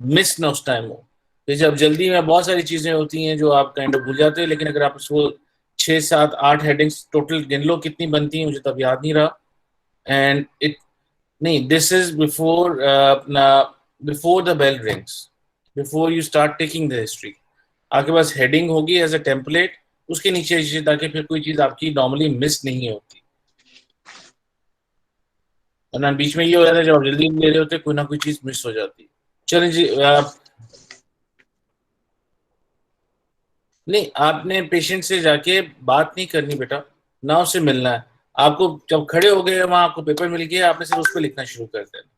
Miss ना उस time हो। जैसे अब जल्दी में बहुत सारी चीजें होती हैं जो आप काइंड ऑफ भूल जाते हैं, लेकिन अगर आप उसको 6 7 8 हेडिंग्स टोटल गिन लो कितनी बनती हैं, मुझे तब याद नहीं रहा। एंड इट नहीं, दिस इज बिफोर अपना before the bell rings, before you start taking the history. आपके पास हेडिंग होगी एज अ टेम्पलेट, उसके नीचे ताकि फिर कोई चीज आपकी नॉर्मली मिस नहीं होती। वरना बीच में ये हो जाता है जब आप जल्दी ले रहे होते कोई ना कोई चीज मिस हो जाती है। चलें जी, नहीं, आपने पेशेंट से जाके बात नहीं करनी बेटा, ना उससे मिलना है। आपको जब खड़े हो गए वहां आपको पेपर मिल गया, आपने सिर्फ उस पर लिखना शुरू कर देना।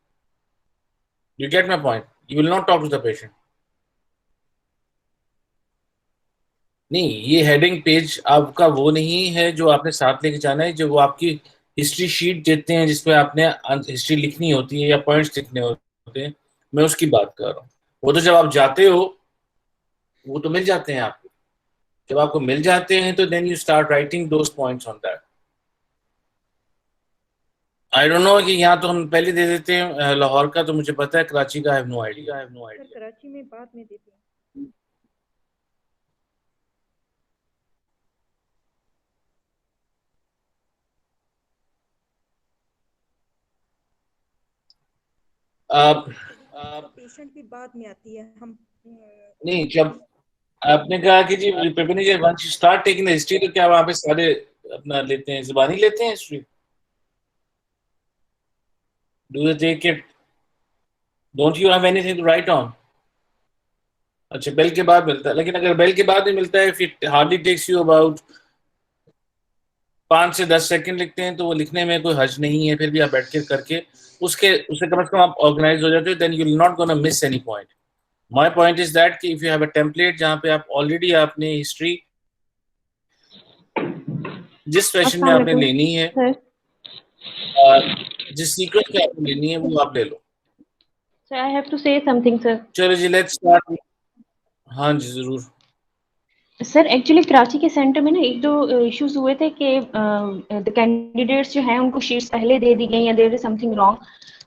You get my point, you will not talk to the patient. नहीं, ये हेडिंग पेज आपका वो नहीं है जो आपने साथ लेके जाना है, जो वो आपकी हिस्ट्री शीट देते हैं जिसपे आपने हिस्ट्री लिखनी होती है या पॉइंट्स लिखने होते हैं, मैं उसकी बात कर रहा हूँ। वो तो जब आप जाते हो वो तो मिल जाते हैं आपको। जब आपको मिल जाते हैं तो then you start writing those points on that. I don't know कि यहाँ तो हम पहले दे देते हैं लाहौर का तो मुझे पता है, कराची का I have no idea. Sir Karachi में बाद में देती हूँ। आप मतलब पेशेंट की बाद में आती है, हम नहीं, जब आपने कहा कि जी पेपर नहीं, जब once you start taking the history तो क्या वहां पे सारे अपना लेते हैं, जुबानी लेते हैं history? Do they take it? Don't you have anything to write on? अच्छा, बेल के बाद मिलता है, लेकिन अगर बेल के बाद भी मिलता है, it hardly takes you about 5 से 10 सेकंड लिखते हैं, तो वो लिखने में कोई हर्ज नहीं है, फिर भी आप बैठ के करके उसके उससे कम से कम आप ऑर्गेनाइज हो जाते हो, then you will not gonna miss any point. My point is that कि if you have a template जहां पे आप ऑलरेडी आपने हिस्ट्री जिस फैशन में अस्सलाम आपने वालेकुम लेनी है, सर। जिस सीक्वेंस में आपको लेनी है वो आप ले लो। Sir I have to say something sir. चलो जी, लेट्स स्टार्ट। हाँ जी, जरूर। सर एक्चुअली कराची के सेंटर में ना एक दो इश्यूज हुए थे कि कैंडिडेट्स जो हैं उनको शीट्स पहले दे दी गई या देयर इज समथिंग रॉन्ग,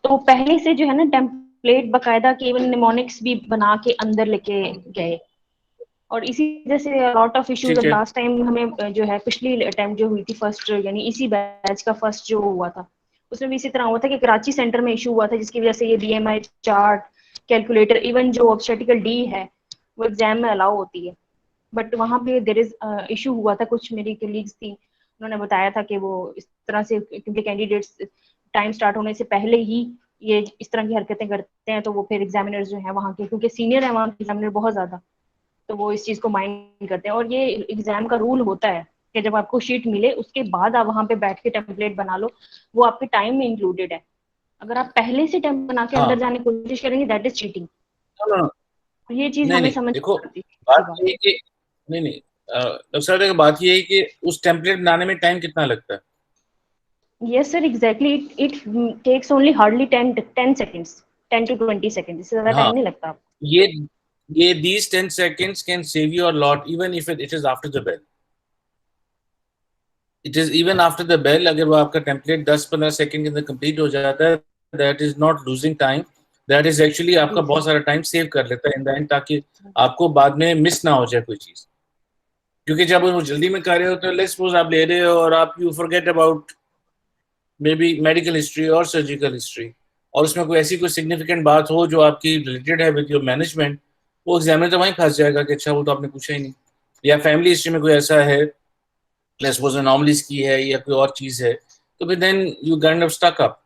तो वो पहले से जो है ना टेम्पलेट बकायदा केवल निमोनिक्स भी बना के अंदर लेके गए, और इसी वजह से लॉट ऑफ इश्यूज। ठीक अब है। लास्ट टाइम हमें जो है पिछली अटेम्प्ट जो हुई थी फर्स्ट, यानी इसी बैच का फर्स्ट जो हुआ था, उसमें भी इसी तरह हुआ था कि कराची सेंटर में इशू हुआ था, जिसकी वजह से ये बीएमआई चार्ट, कैलकुलेटर, इवन जो ऑब्स्टेटिकल डी है वो एग्जाम में अलाउ होती है, बट वहाँ पे देर इज इशू हुआ था। कुछ मेरी कलीग्स थी, उन्होंने बताया था कि वो इस तरह से, क्योंकि कैंडिडेट्स टाइम स्टार्ट होने से पहले ही ये इस तरह की हरकतें करते हैं, तो वो फिर एग्जामिनर्स जो है वहाँ के, क्योंकि सीनियर है वहाँ के एग्जामिनर बहुत ज्यादा, तो वो इस चीज को माइंड करते हैं। और ये एग्जाम का रूल होता है कि जब आपको शीट मिले उसके बाद आप वहाँ पे बैठ के टेम्पलेट बना लो, वो आपके टाइम में इंक्लूडेड है। अगर आप पहले से टेम्प बना के अंदर हाँ, जाने की कोशिश करेंगे, दैट इज चीटिंग। नो, ये चीज नहीं हमें नहीं, समझ देखो, आती बात है। ये है कि नहीं नहीं, डॉक्टर साहब देखो, बात ये है कि उस टेम्पलेट बनाने में टाइम कितना लगता है? Yes, sir, exactly. It takes only hardly 10 seconds, 10 to 20 seconds. इससे ज़्यादा हाँ, टाइम नहीं लगता। ये ये these 10 seconds can save you a lot even if it is after the bell. It is even after the bell, अगर वो आपका टेम्पलेट 10-15 सेकंड के अंदर कंप्लीट हो जाता है, that is not losing time, that is actually आपका जी बहुत सर। सारा टाइम सेव कर लेता है इन द एंड, ताकि आपको बाद में मिस ना हो जाए कोई चीज। क्योंकि जब वो जल्दी में कर रहे हो तो लेट्स सपोज आप ले रहे हो और आप you forget about may be medical history और सर्जिकल हिस्ट्री, और उसमें कोई ऐसी कोई सिग्निफिकेंट बात हो जो आपकी रिलेटेड है विद योर मैनेजमेंट, वो एग्जामिनर तो वहीं फंस जाएगा कि अच्छा वो तो आपने पूछा ही नहीं। या फैमिली हिस्ट्री में कोई ऐसा है, लेट्स सपोज अनोमलीज की है या कोई और चीज है, तो फिर then you kind of stuck up.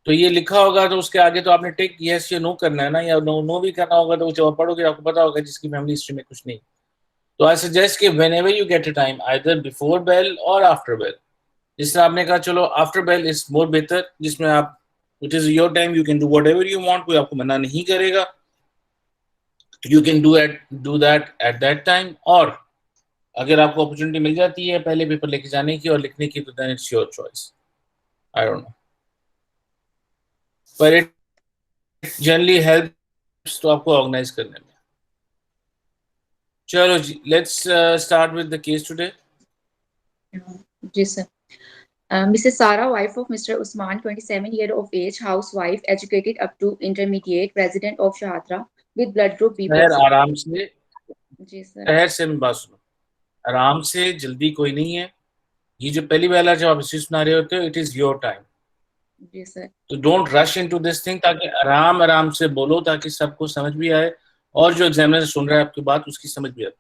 तो ये लिखा होगा तो उसके आगे तो आपने टिक यस या नो करना है ना, या नो नो भी करना होगा, तो वो जब पढ़ोगे आपको पता होगा जिसकी फैमिली हिस्ट्री में कुछ नहीं। तो आई सजेस्ट कि whenever you get a time, either before bell और आफ्टर बेल, जिससे आपने कहा चलो आफ्टर बेल इज मोर बेहतर, जिसमें आप it is your time, you can do what ever you want, कोई आपको मना नहीं करेगा, you can do that at that time. और अगर आपको अपॉर्चुनिटी मिल जाती है पहले पेपर लेके जाने की और लिखने की, तो then it's your choice. I don't know, पर इट जनरली हेल्प्स तो आपको ऑर्गेनाइज करने में। चलो जी, let's start with the case today. जी sir. Mrs. Sarah, wife of Mr. Usman, 27 year of age, housewife, educated up to intermediate, resident of Shahadra, with blood group B खैर positive. आराम से, जी सर. खैर से मेरी बात सुनो, आराम से, जल्दी कोई नहीं है। ये जो पहली वाला जब आप इसे सुना रहे होते हो, इट इज योर टाइम, जी सर. तो don't rush into this thing, ताकि आराम आराम से बोलो, ताकि सबको समझ भी आए और जो एग्जामिनर सुन रहा है आपकी बात उसकी समझ भी आए।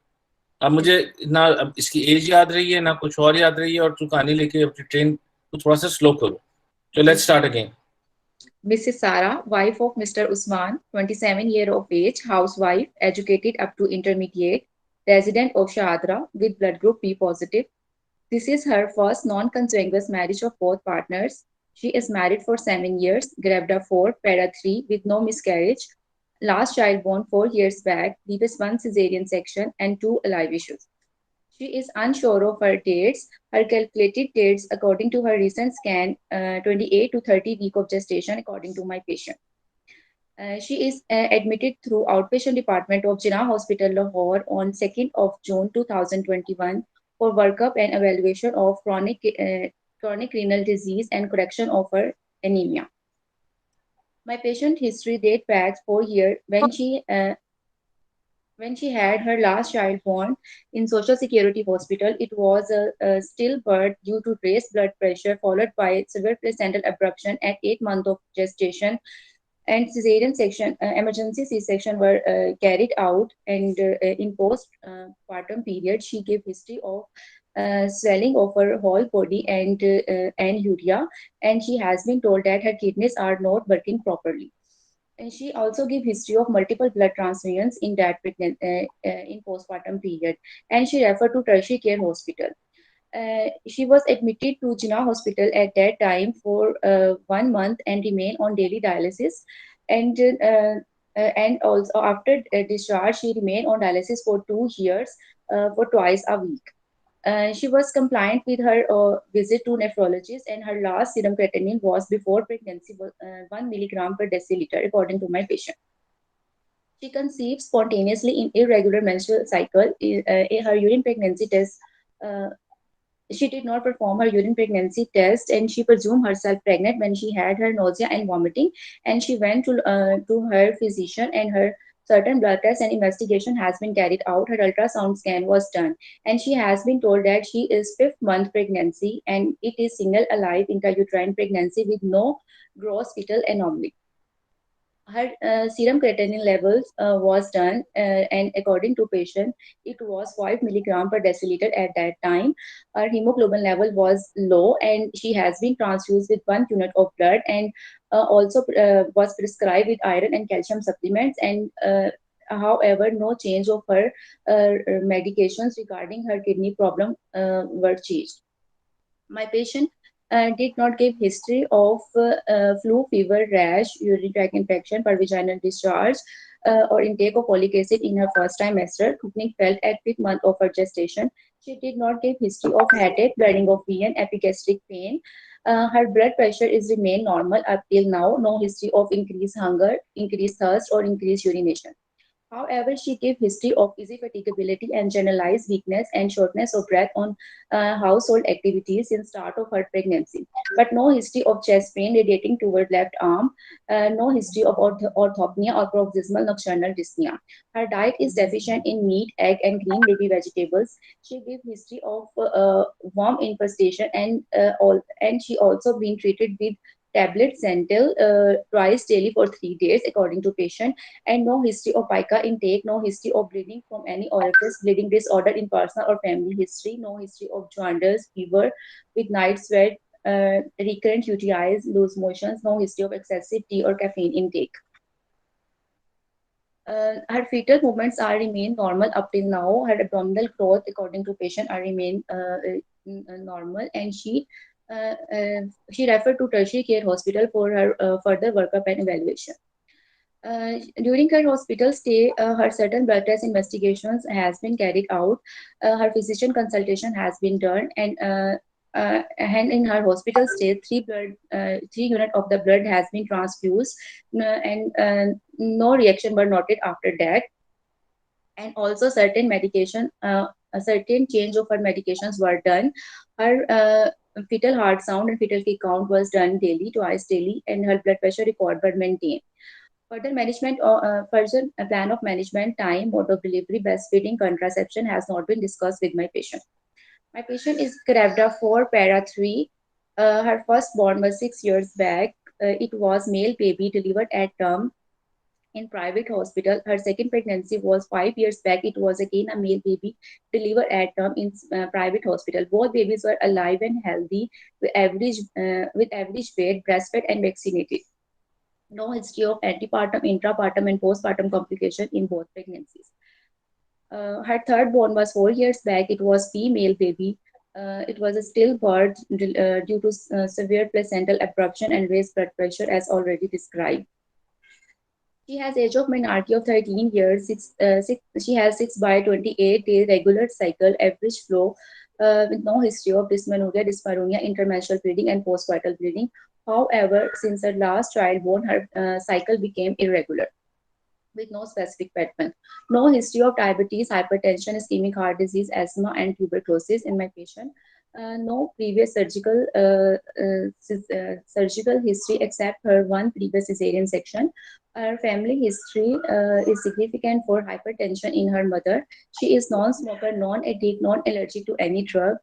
अब मुझे ना अब इसकी एज याद रही है ना कुछ और याद रही है, और तू कहानी लेके अपनी ट्रेन को थोड़ा सा स्लो करो। तो let's start again. Mrs. Sarah, wife of Mr. Usman, 27 year of age, housewife, educated up to intermediate, resident of Shahadra with blood group B positive. This is her first non-consanguineous marriage of both partners. She is married for 7 years, Gravda 4, Para 3 with no miscarriage. Last child born 4 years back, previous one cesarean section and 2 alive issues. She is unsure of her dates. Her calculated dates according to her recent scan, 28 to 30 week of gestation according to my patient. She is admitted through outpatient department of Jinnah Hospital, Lahore on 2nd of June 2021 for workup and evaluation of chronic renal disease and correction of her anemia. My patient history date back 4 years when she had her last child born in Social Security Hospital. It was a stillbirth due to raised blood pressure followed by severe placental abruption at 8 months of gestation, and cesarean section, emergency C-section were carried out, and in post-partum period, she gave history of swelling of her whole body and urea, and she has been told that her kidneys are not working properly. And she also gave history of multiple blood transfusions in that in postpartum period, and she referred to tertiary care hospital. She was admitted to Jinnah Hospital at that time for 1 month and remained on daily dialysis. And also after discharge, she remained on dialysis for 2 years for twice a week. She was compliant with her visit to nephrologist, and her last serum creatinine was before pregnancy 1 milligram per deciliter, according to my patient. She conceived spontaneously in irregular menstrual cycle. Her urine pregnancy test. She did not perform her urine pregnancy test, and she presumed herself pregnant when she had her nausea and vomiting, and she went to her physician, and her certain blood tests and investigation has been carried out. Her ultrasound scan was done, and she has been told that she is 5th month pregnancy, and it is single alive intrauterine pregnancy with no gross fetal anomaly. Her serum creatinine levels was done, and according to patient, it was 5 milligram per deciliter at that time. Her hemoglobin level was low, and she has been transfused with 1 unit of blood, and also was prescribed with iron and calcium supplements. And however, no change of her medications regarding her kidney problem were changed. My patient did not give history of flu, fever, rash, urinary tract infection, pervaginal discharge, or intake of folic acid in her first trimester. Thickening felt at 5th month of her gestation. She did not give history of headache, bleeding of vein, epigastric pain. Her blood pressure is remained normal up till now. No history of increased hunger, increased thirst, or increased urination. However, she gave history of easy fatigability and generalized weakness and shortness of breath on household activities in start of her pregnancy, but no history of chest pain radiating toward left arm, no history of orthopnea or paroxysmal nocturnal dyspnea. Her diet is deficient in meat, egg, and green leafy vegetables. She gave history of worm infestation, and she also been treated with tablet Zental twice daily for 3 days, according to patient, and no history of pica intake, no history of bleeding from any orifice, bleeding disorder in personal or family history, no history of jaundice, fever with night sweat, recurrent UTIs, loose motions, no history of excessive tea or caffeine intake. Her fetal movements are remain normal up till now. Her abdominal growth, according to patient, are remain normal, and she referred to tertiary care hospital for her further workup and evaluation. During her hospital stay, her certain blood test investigations has been carried out. Her physician consultation has been done, and in her hospital stay, 3 units of the blood has been transfused, and no reaction were noted after that. And also certain medication, a certain change of her medications were done. Her fetal heart sound and fetal kick count was done daily, twice daily, and her blood pressure record were maintained. Further plan of management, time, mode of delivery, breastfeeding, contraception has not been discussed with my patient. My patient is Kravda 4, Para 3. Her firstborn was 6 years back. It was male baby delivered at term in private hospital. Her second pregnancy was 5 years back. It was again a male baby delivered at term in private hospital. Both babies were alive and healthy with average weight, breastfed and vaccinated. No history of antepartum, intrapartum, and postpartum complication in both pregnancies. Her third born was 4 years back. It was female baby. It was a stillbirth due to severe placental abruption and raised blood pressure, as already described. She has age of menarche of 13 years. She has 6 by 28 day regular cycle, average flow, with no history of dysmenorrhea, dyspareunia, intermenstrual bleeding, and postcoital bleeding. However, since her last child born, her cycle became irregular with no specific pattern. No history of diabetes, hypertension, ischemic heart disease, asthma, and tuberculosis in my patient. No previous surgical history except her one previous cesarean section. Her family history is significant for hypertension in her mother. She is non-smoker, non-addict, non-allergic to any drug.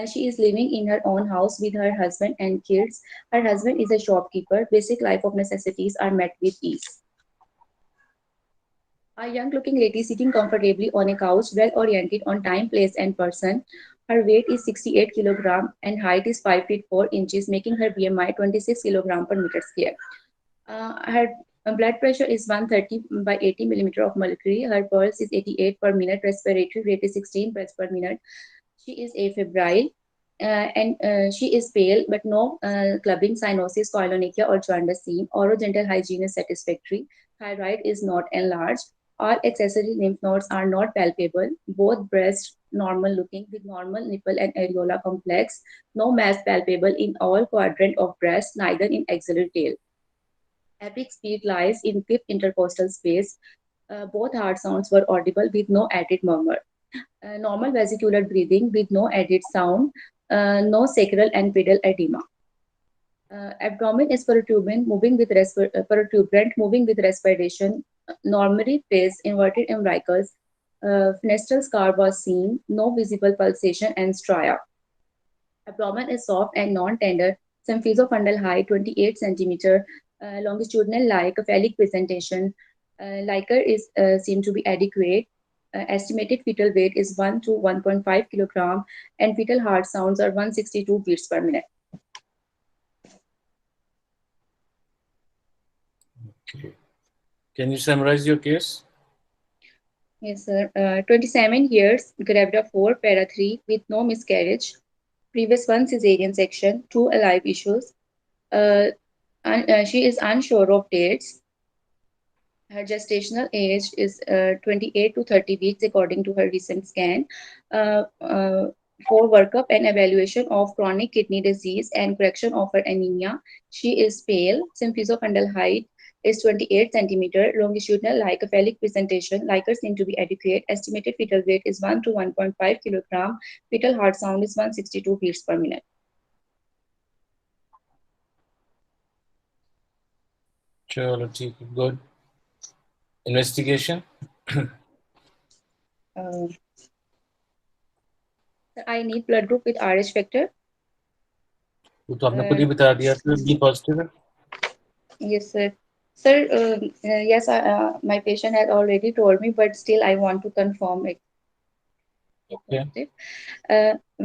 She is living in her own house with her husband and kids. Her husband is a shopkeeper. Basic life of necessities are met with ease. A young-looking lady sitting comfortably on a couch, well-oriented on time, place, and person. Her weight is 68 kg and height is 5 feet 4 inches, making her BMI 26 kg per meter square. Her blood pressure is 130 by 80 millimeter of mercury. Her pulse is 88 per minute. Respiratory rate is 16 breaths per minute. She is afebrile. And she is pale, but no clubbing, cyanosis, koilonychia, or jaundice seen. Orogenital hygiene is satisfactory. Thyroid is not enlarged. All accessory lymph nodes are not palpable. Both breasts normal looking with normal nipple and areola complex. No mass palpable in all quadrant of breast, neither in axillary tail. Epic speed lies in fifth intercostal space. Both heart sounds were audible with no added murmur. Normal vesicular breathing with no added sound. No sacral and pedal edema. Abdomen is protuberant, moving with respiration. Normally placed inverted umbilicals. Fenestral scar was seen. No visible pulsation and stria. Abdomen is soft and non-tender. Symphysiofundal height 28 centimeter. Longitudinal like phallic presentation. Liquor is seen to be adequate. Estimated fetal weight is 1 to 1.5 kilogram, and fetal heart sounds are 162 beats per minute. Okay. Can you summarize your case? Yes, sir. 27 years, Gravida 4, Para 3, with no miscarriage. Previous one cesarean section, 2 alive issues. She is unsure of dates. Her gestational age is 28 to 30 weeks according to her recent scan. For workup and evaluation of chronic kidney disease and correction of her anemia, she is pale. Symphysiofundal height is 28 centimeter. Longitudinal like a phallic presentation. Liquor seem to be adequate. Estimated fetal weight is 1 to 1.5 kilogram. Fetal heart sound is 162 beats per minute. Chalo, ठीक है, good. Investigation. I need blood group with RH factor. वो तो आपने खुद ही बता दिया था, B positive है. Yes, sir. Sir, yes, my patient has already told me, but still I want to confirm it. Okay.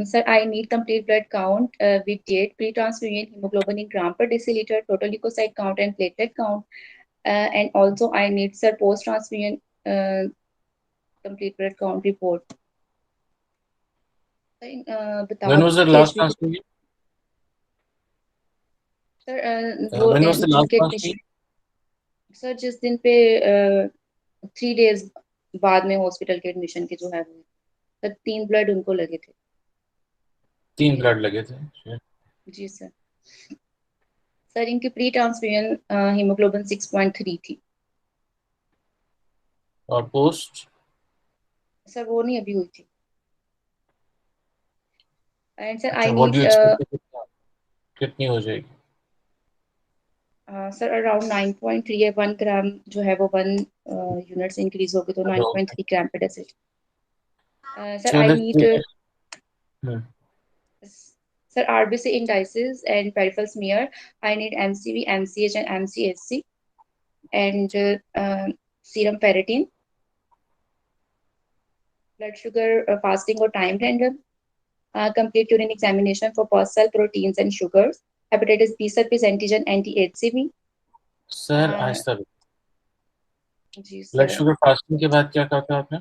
Sir, I need complete blood count with date, pre-transfusion hemoglobin in gram per deciliter, total leukocyte count and platelet count. And also I need, sir, post-transfusion complete blood count report. When was the last transfusion? Sir, when was the last transfusion? Sir जिस दिन पे 3 days बाद में hospital के admission के जो है sir 3 blood उनको लगे थे. 3 ब्लड लगे थे. जी सर. सर इनकी प्री ट्रांसफ्यूजन हीमोग्लोबिन 6.3 थी. और पोस्ट? सर वो नहीं अभी हुई थी. And sir I need need कितनी हो जाएगी? सर अराउंड 9.3 या 1 ग्राम जो है वो 1 यूनिट्स इंक्रीज हो गए तो 9.3 ग्राम per deciliter. Sir, I need sir RBC indices and peripheral smear. I need MCV, MCH, and MCHC, and serum ferritin, blood sugar fasting or time random, complete urine examination for post cell proteins and sugars, hepatitis B surface antigen anti-HCV. Sir आहिस्ता जी blood sir. Sugar fasting के बाद क्या कहा था आपने?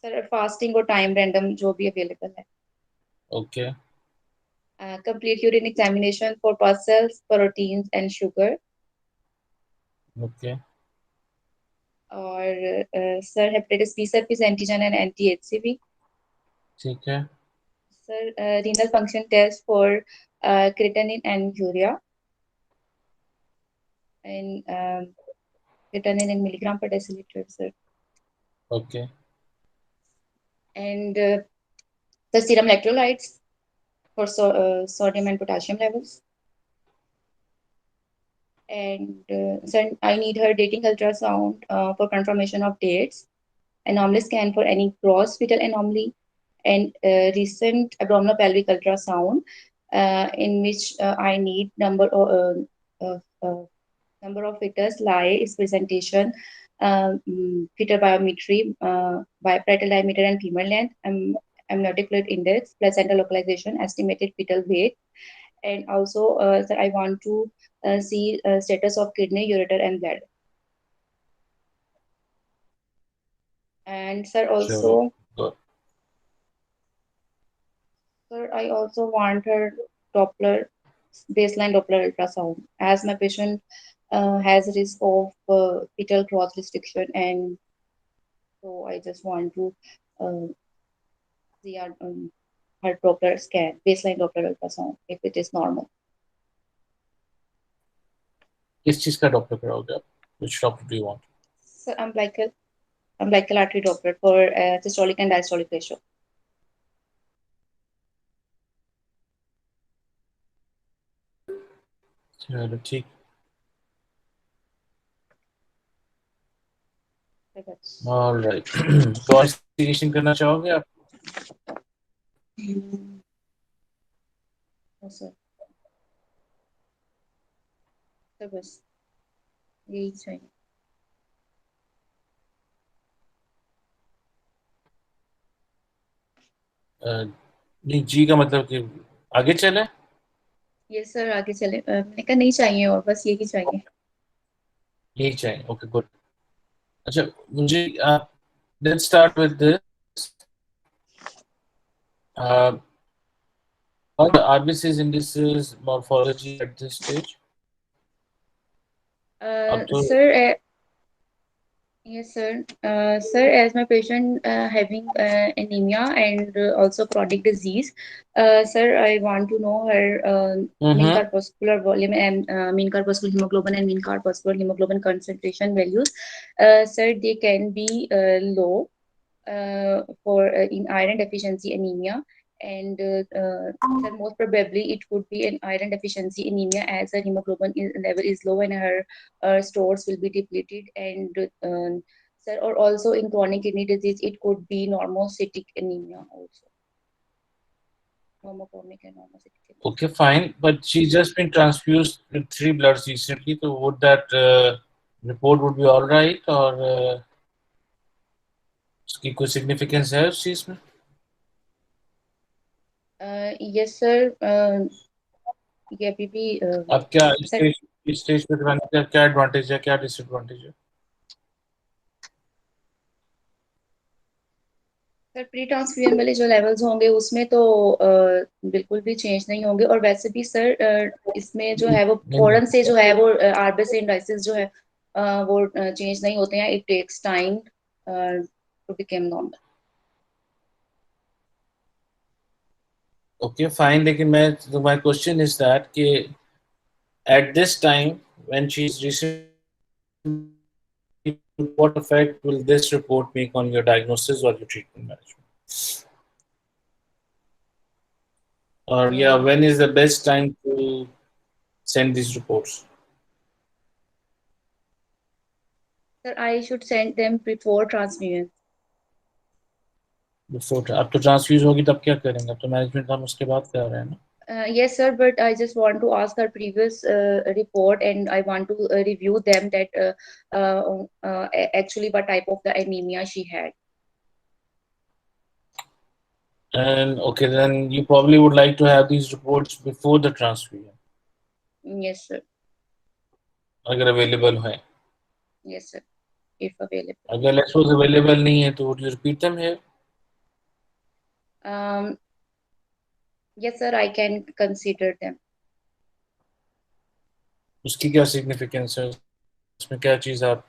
Sir fasting और time random जो भी अवेलेबल है. Okay Complete urine examination for pus cells, proteins, and sugar. Okay और sir hepatitis B surface antigen and anti-HCV. ठीक है Sir, renal function test for creatinine and urea, and creatinine in milligram per deciliter, sir. Okay And the serum electrolytes for sodium and potassium levels. And sir, I need her dating ultrasound for confirmation of dates, anomaly scan for any gross fetal anomaly, and recent abdominopelvic ultrasound in which I need number of fetus, lie, its presentation, fetal biometry, biparietal diameter and femur length, amniotic fluid index, placenta localization, estimated fetal weight, and also sir, I want to see status of kidney, ureter, and bladder. And sir, also, Sure. sir, I also want her Doppler, baseline Doppler ultrasound, as my patient has risk of fetal growth restriction, and so I just want to see her Doppler scan, baseline Doppler ultrasound, if it is normal. किस चीज का doctor कराओगे आप? Which doctor do you want? So umbilical artery Doppler for systolic and diastolic ratio. चलो ठीक So that's alright तो investigation करना चाहोगे आप? no, sir. So बस यही चाहिए. नहीं जी का मतलब कि आगे चले ये सर आगे चले. मैंने कहा नहीं चाहिए और बस यही चाहिए. यही चाहिए ओके गुड अच्छा मुझे let's start with this what the RBCs indices morphology at this stage अब तो Sir, yes, sir. Sir, as my patient having anemia and also chronic disease, sir, I want to know her mean corpuscular volume and mean corpuscular hemoglobin and mean corpuscular hemoglobin concentration values. Sir, they can be low for in iron deficiency anemia, and sir, most probably it could be an iron deficiency anemia as her hemoglobin level is low and her stores will be depleted, and sir, or also in chronic kidney disease it could be normocytic anemia also. Normochromic and normocytic anemia. okay fine but she's just been transfused with 3 bloods recently so would that report would be all right or उसकी कोई significance है उस चीज में? Yes, sir. ये अभी भी अब क्या sir, इस स्टेज पे कराने का क्या एडवांटेज है क्या डिसएडवांटेज है? सर प्री ट्रांसफ्यूजन वाले जो लेवल्स होंगे उसमें तो बिल्कुल भी चेंज नहीं होंगे, और वैसे भी सर इसमें जो है वो फौरन से जो है वो आरबीसी इंडाइसेस जो है वो चेंज नहीं होते हैं. It takes time to become normal. Okay, fine. लेकिन मैं so my question is that कि at this time when she's recently, what effect will this report make on your diagnosis or your treatment management? Or yeah, when is the best time to send these reports? Sir, I should send them before transfusion. अब तो transfuse होगी तब क्या करेंगे? अब तो management हम उसके बाद कर रहे हैं ना। Yes, sir, but I just want to ask her previous report, and I want to review them that actually what type of the anemia she had. And okay, then you probably would like to have these reports before the transfusion, Yes, sir. अगर available है। Yes, sir. If available. अगर let's suppose available नहीं है तो would you repeat them here? Yes, sir, I can consider them. उसकी क्या significance है? उसमें क्या चीज़ आप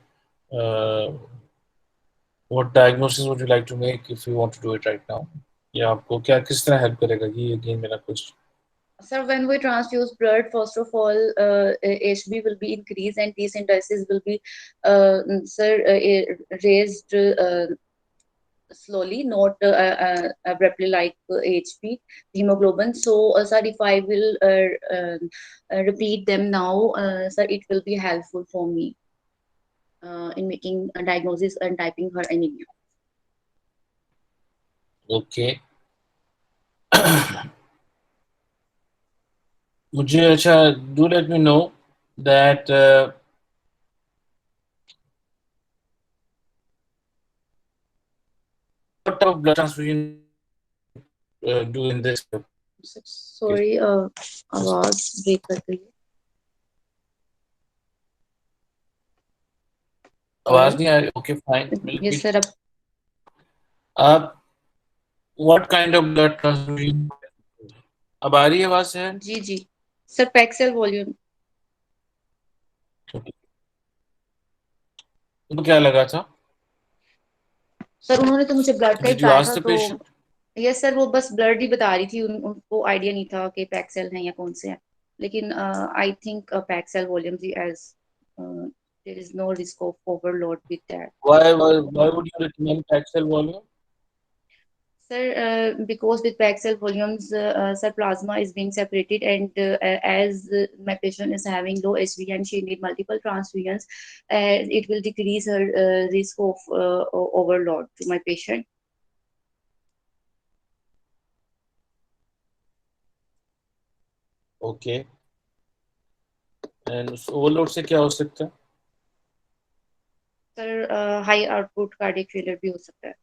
what diagnosis would you like to make if you want to do it right now? या आपको क्या किस तरह help करेगा? ये again मेरा question. Sir, when we transfuse blood, first of all, HB will be increased and these indices will be, raised slowly, not abruptly like HP hemoglobin. So, sir, if I will repeat them now, sir, it will be helpful for me in making a diagnosis and typing her anemia. Okay. मुझे अच्छा do let me know that what type of blood transfusion do in this? Sorry, आवाज break कर गई है। आवाज नहीं आ रही? Okay, fine. Yes, sir. What kind of blood transfusion? अब आ रही है आवाज है? जी जी सर पैक्सेल वॉल्यूम तो क्या लगा था? सर उन्होंने तो मुझे ब्लड का ही Did you बताया ask था the तो patient? यस सर वो बस ब्लड ही बता रही थी उनको आइडिया नहीं था कि पैक्सेल है या कौन से हैं लेकिन आई थिंक पैक्सेल वॉल्यूम जी as there is no risk of overload with that Why would you recommend Paxil volume? Sir, because with Paxil volumes, sir, plasma is being separated, and as my patient is having low HB and she need multiple transfusions, it will decrease her risk of overload to my patient. Okay. And overload से क्या हो सकता है? Sir, high output cardiac failure भी हो सकता है.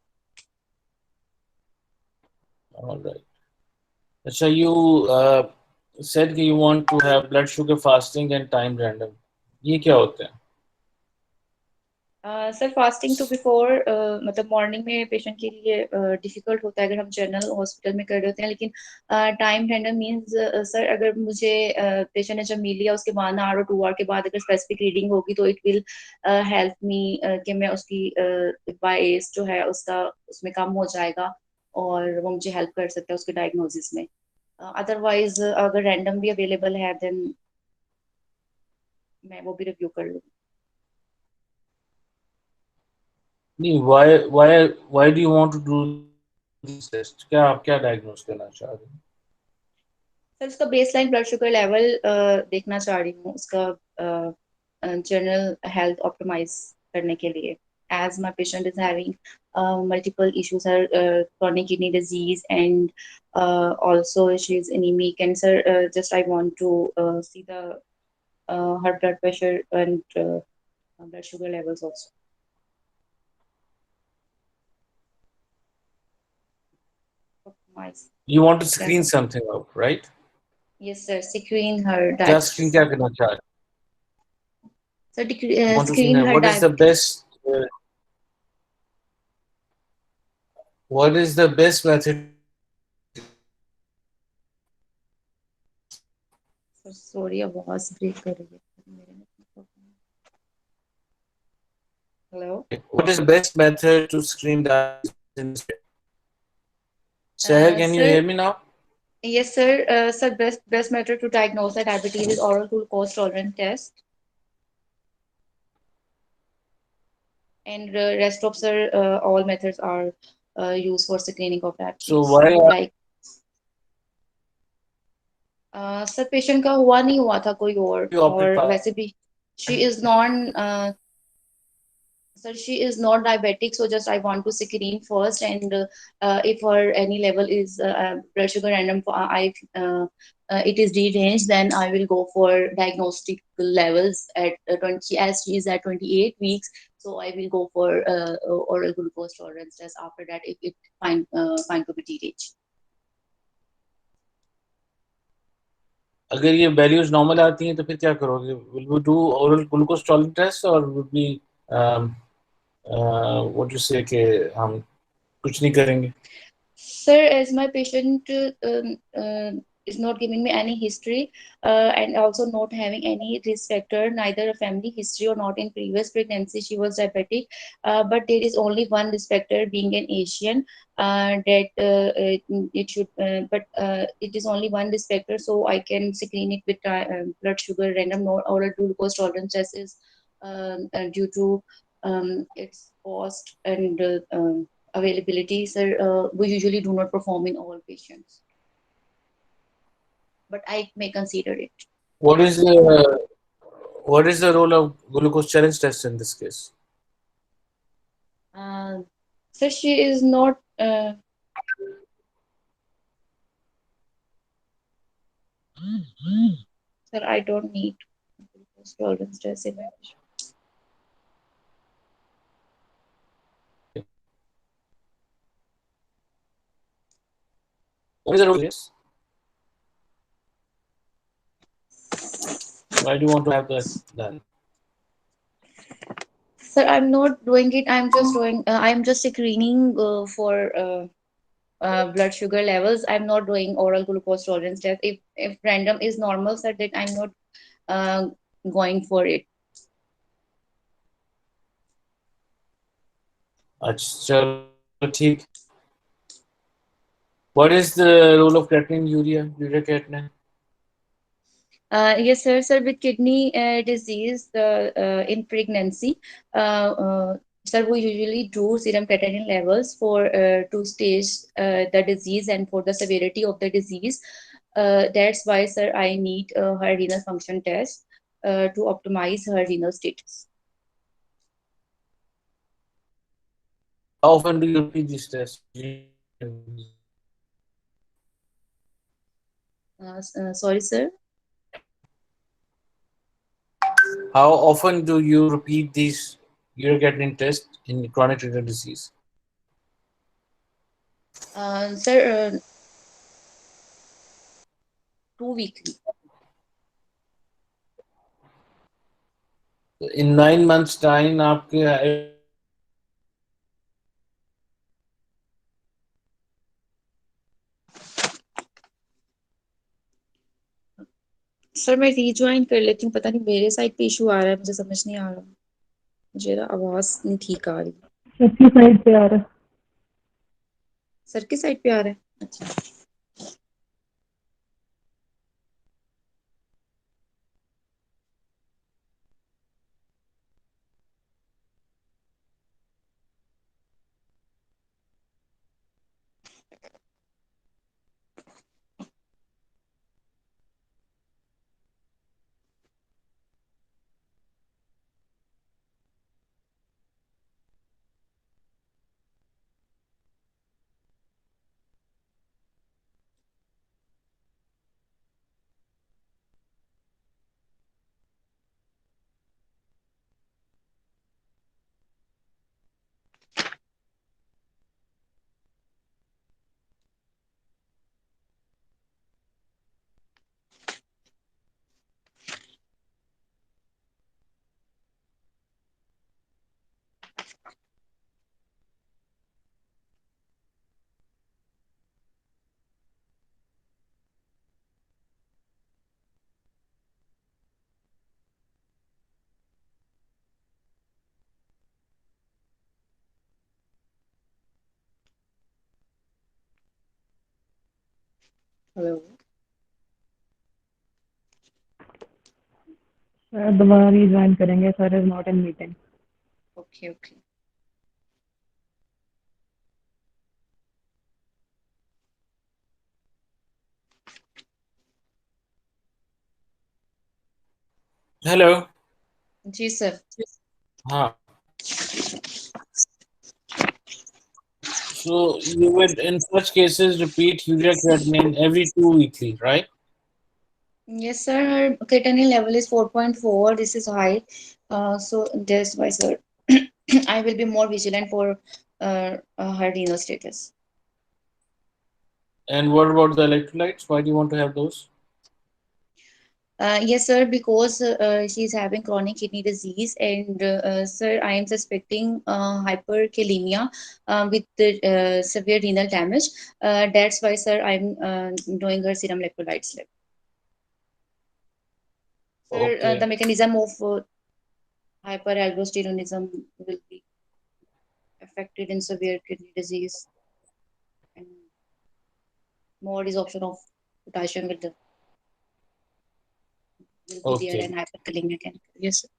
All right. अच्छा, you said that you want to have blood sugar fasting and time random. ये क्या होता है? सर फास्टिंग टू बिफोर मतलब मॉर्निंग में पेशेंट के लिए डिफिकल्ट होता है अगर हम जनरल हॉस्पिटल में कर रहे होते हैं लेकिन टाइम रैंडम मींस सर अगर मुझे पेशेंट ने जब मिल लिया उसके बाद आवर 2 आवर के बाद अगर स्पेसिफिक रीडिंग होगी तो इट विल हेल्प मी कि मैं उसकी बाय एज जो है उसका उसमें कम हो जाएगा और वो मुझे हेल्प कर सकता है उसके डायग्नोसिस में अदरवाइज अगर रैंडम भी अवेलेबल है देन मैं वो भी रिव्यू कर लूँगी नहीं, why do you want to do this test? क्या आप क्या diagnose करना चाह रहे हैं? सर उसका बेसलाइन ब्लड शुगर लेवल देखना चाह रही हूँ उसका जनरल हेल्थ ऑप्टिमाइज करने के लिए as my patient is having multiple issues her chronic kidney disease and also she is anemic and sir just I want to see the her blood pressure and blood sugar levels also optimize You want to screen something out, right? yes sir screen her क्या diet screen क्या करना चाह रहे हैं? sir Want to screen her what is diet the best what is the best method? Sorry आवाज break कर रही है hello What is the best method to screen diabetes? Sahil, can you sir hear me now? yes sir sir best method to diagnose the diabetes is oral glucose tolerance test and rest of sir all methods are used for screening of diabetes So why like sir patient का हुआ नहीं हुआ था कोई और you opted for वैसे भी she is non Sir, she is not diabetic, so just I want to screen first, and if her any level is blood sugar random, I it is deranged, then I will go for diagnostic levels at 20, as she is at 28 weeks. So I will go for oral glucose tolerance test after that if it find to be deranged. अगर ये values normal आती हैं तो फिर क्या करोगे? Will you do oral glucose tolerance test और will be what you say कि हम कुछ नहीं करेंगे? Sir, as my patient is not giving me any history and also not having any risk factor, neither a family history or not in previous pregnancy she was diabetic, but there is only one risk factor being an Asian that it should, but it is only one risk factor, so I can screen it with blood sugar random oral glucose tolerance test is due to its cost and availability, sir. We usually do not perform in all patients, but I may consider it. What is the role of glucose challenge test in this case? Sir, she is not. Sir, I don't need glucose tolerance test in my patient. What is the role of this? Why do you want to have that done? Sir, I'm not doing it. I'm just doing. I'm just screening for blood sugar levels. I'm not doing oral glucose tolerance test. If random is normal, sir, then I'm not uh, going for it. अच्छा चलो ठीक. What is the role of creatinine, urea creatinine? Yes, sir. Sir, with kidney disease, in pregnancy, sir, we usually do serum creatinine levels for to stage the disease and for the severity of the disease. That's why, sir, I need her renal function test to optimize her renal status. How often do you repeat these tests? Sorry, sir. How often do you repeat these creatinine tests in chronic renal disease? Sir, 2 weekly. In 9 months time आपके sir मैं rejoin कर लेती हूँ, पता नहीं मेरे side पे issue आ रहा है, मुझे समझ नहीं आ रहा, मुझे ना आवाज नहीं ठीक आ रही. सबकी साइड पे आ रहा है. सर की साइड पे आ रहा है. अच्छा. हेलो. दोबारा रीज्वाइन करेंगे. Sir is not in meeting. Okay okay. Hello. जी सर. हाँ So you would, in such cases, repeat urea creatinine every 2 weekly, right? Yes, sir. Her creatinine level is 4.4. This is high. So that's why, sir, I will be more vigilant for her renal status. And what about the electrolytes? Why do you want to have those? Yes, sir, because she's having chronic kidney disease, and sir, I am suspecting hyperkalemia with the severe renal damage. That's why, sir, I'm doing her serum electrolytes level. Sir, the Okay. mechanism of hyperaldosteronism will be affected in severe kidney disease, and more resorption of potassium will be there, Okay. and hyperkalemia can occur. Yes, sir.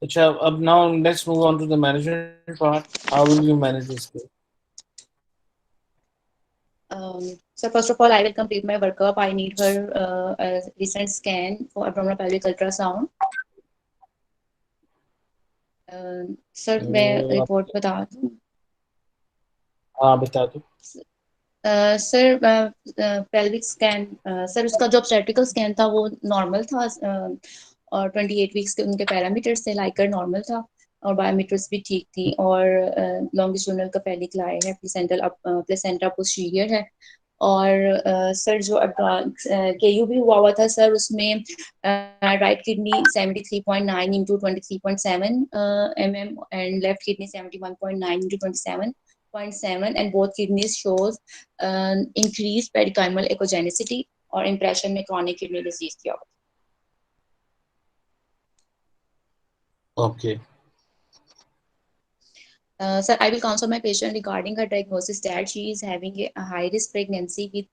Acha, now let's move on to the management part. How will you manage this case? So first of all, I will complete my workup. I need her a recent scan for abdominal pelvic ultrasound. Sir मैं report बता दूं हाँ बता दो sir pelvic scan sir उसका जो obstetrical scan था वो नॉर्मल था और 28 वीक्स के उनके पैरामीटर्स थे लाइकर नॉर्मल था और बायोमीटर्स भी ठीक थी और लॉन्गिट्यूडिनल का पेलिक्लाई है प्लेसेंटा पोस्टीरियर है और सर जो केयू भी हुआ था सर उसमें right kidney 73.9 into 23.7 mm and left kidney 71.9 into 27.7 and both kidneys shows increased pericymal echogenicity और impression में chronic kidney disease किया हुआ Okay. Sir, I will counsel my patient regarding her diagnosis that she is having a high risk pregnancy with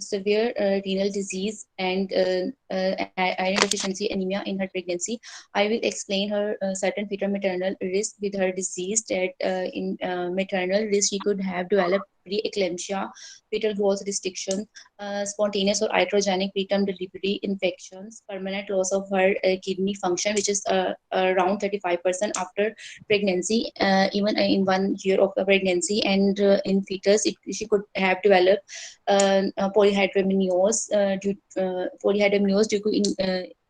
severe renal disease and iron deficiency anemia in her pregnancy. I will explain her certain fetal maternal risk with her disease that in maternal risk she could have developed preeclampsia, fetal growth restriction, spontaneous or iatrogenic preterm delivery infections, permanent loss of her kidney function, which is around 35% after pregnancy, even in 1 year of the pregnancy, and in fetus, she could have developed polyhydramnios due to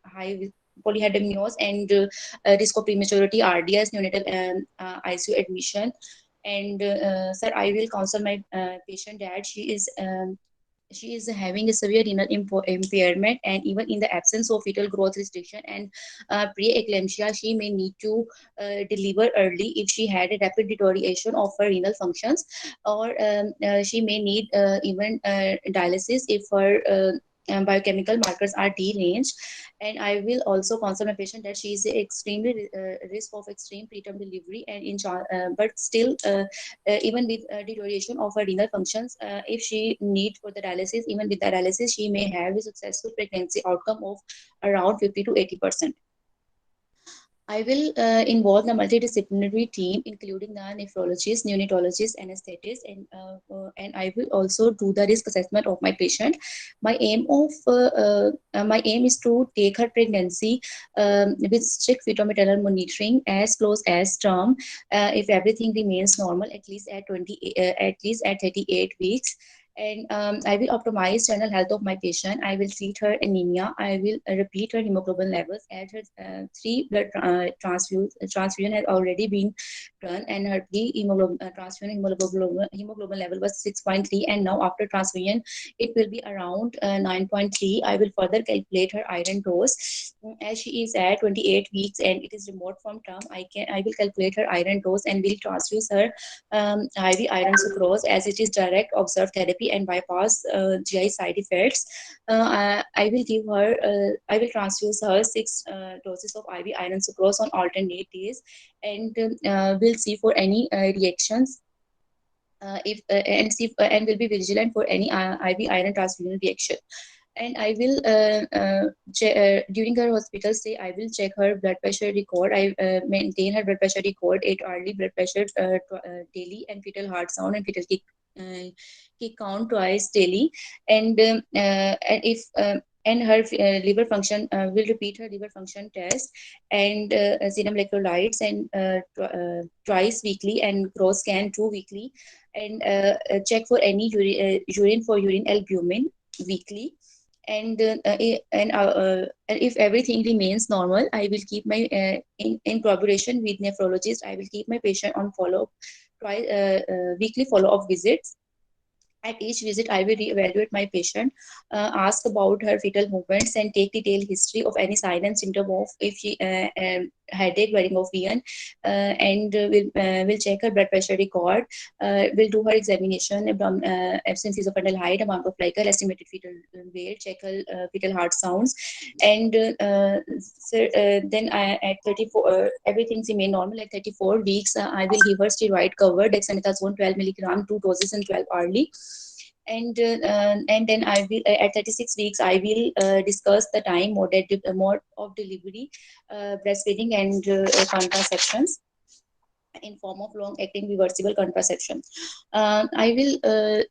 high polyhydramnios and risk of prematurity, RDS, neonatal ICU admission. And sir, I will counsel my patient that she is having a severe renal impairment, and even in the absence of fetal growth restriction and preeclampsia, she may need to deliver early if she had a rapid deterioration of her renal functions, or she may need even dialysis if her biochemical markers are deranged. And I will also counsel my patient that she is extremely risk of extreme preterm delivery, and but still even with deterioration of her renal functions, if she need for the dialysis, even with the dialysis, she may have a successful pregnancy outcome of around 50 to 80%. I will involve the multidisciplinary team, including the nephrologist, neonatologist, anesthetist, and I will also do the risk assessment of my patient. My aim is to take her pregnancy with strict fetal-maternal monitoring as close as term. If everything remains normal, at least at 38 weeks. And I will optimize general health of my patient. I will treat her anemia. I will repeat her hemoglobin levels. Add her 3 blood transfusion has already been done, and her pre-hemoglobin transfusion hemoglobin level was 6.3, and now after transfusion it will be around 9.3. I will further calculate her iron dose. As she is at 28 weeks and it is remote from term, I will calculate her iron dose and will transfuse her IV iron sucrose, as it is direct observed therapy and bypass GI side effects. I will give her, I will transfuse her 6 doses of IV iron sucrose on alternate days, and we'll see for any reactions. If and see and will be vigilant for any IV iron transfusion reaction. And I will during her hospital stay, I will check her blood pressure record. I maintain her blood pressure record, 8 hourly blood pressure daily, and fetal heart sound and fetal kick count twice daily. And if and her liver function will repeat her liver function test and serum electrolytes and twice weekly and gross scan 2 weekly and check for any urine for urine albumin weekly and if everything remains normal, I will keep my in collaboration with nephrologist, I will keep my patient on follow twice weekly follow-up visits. At each visit, I will reevaluate my patient, ask about her fetal movements, and take detailed history of any sign and symptom of if she headache, wearing of VN, and will check her blood pressure record, will do her examination, absence of height, amount of liquor, estimated fetal weight, check her fetal heart sounds, and then at 34, everything remain normal. At 34 weeks, I will give her steroid covered dexamethasone 12 milligram, 2 doses and 12 hourly. And then I will at 36 weeks I will discuss the time, mode of delivery, breastfeeding, and contraceptions in form of long-acting reversible contraception. I will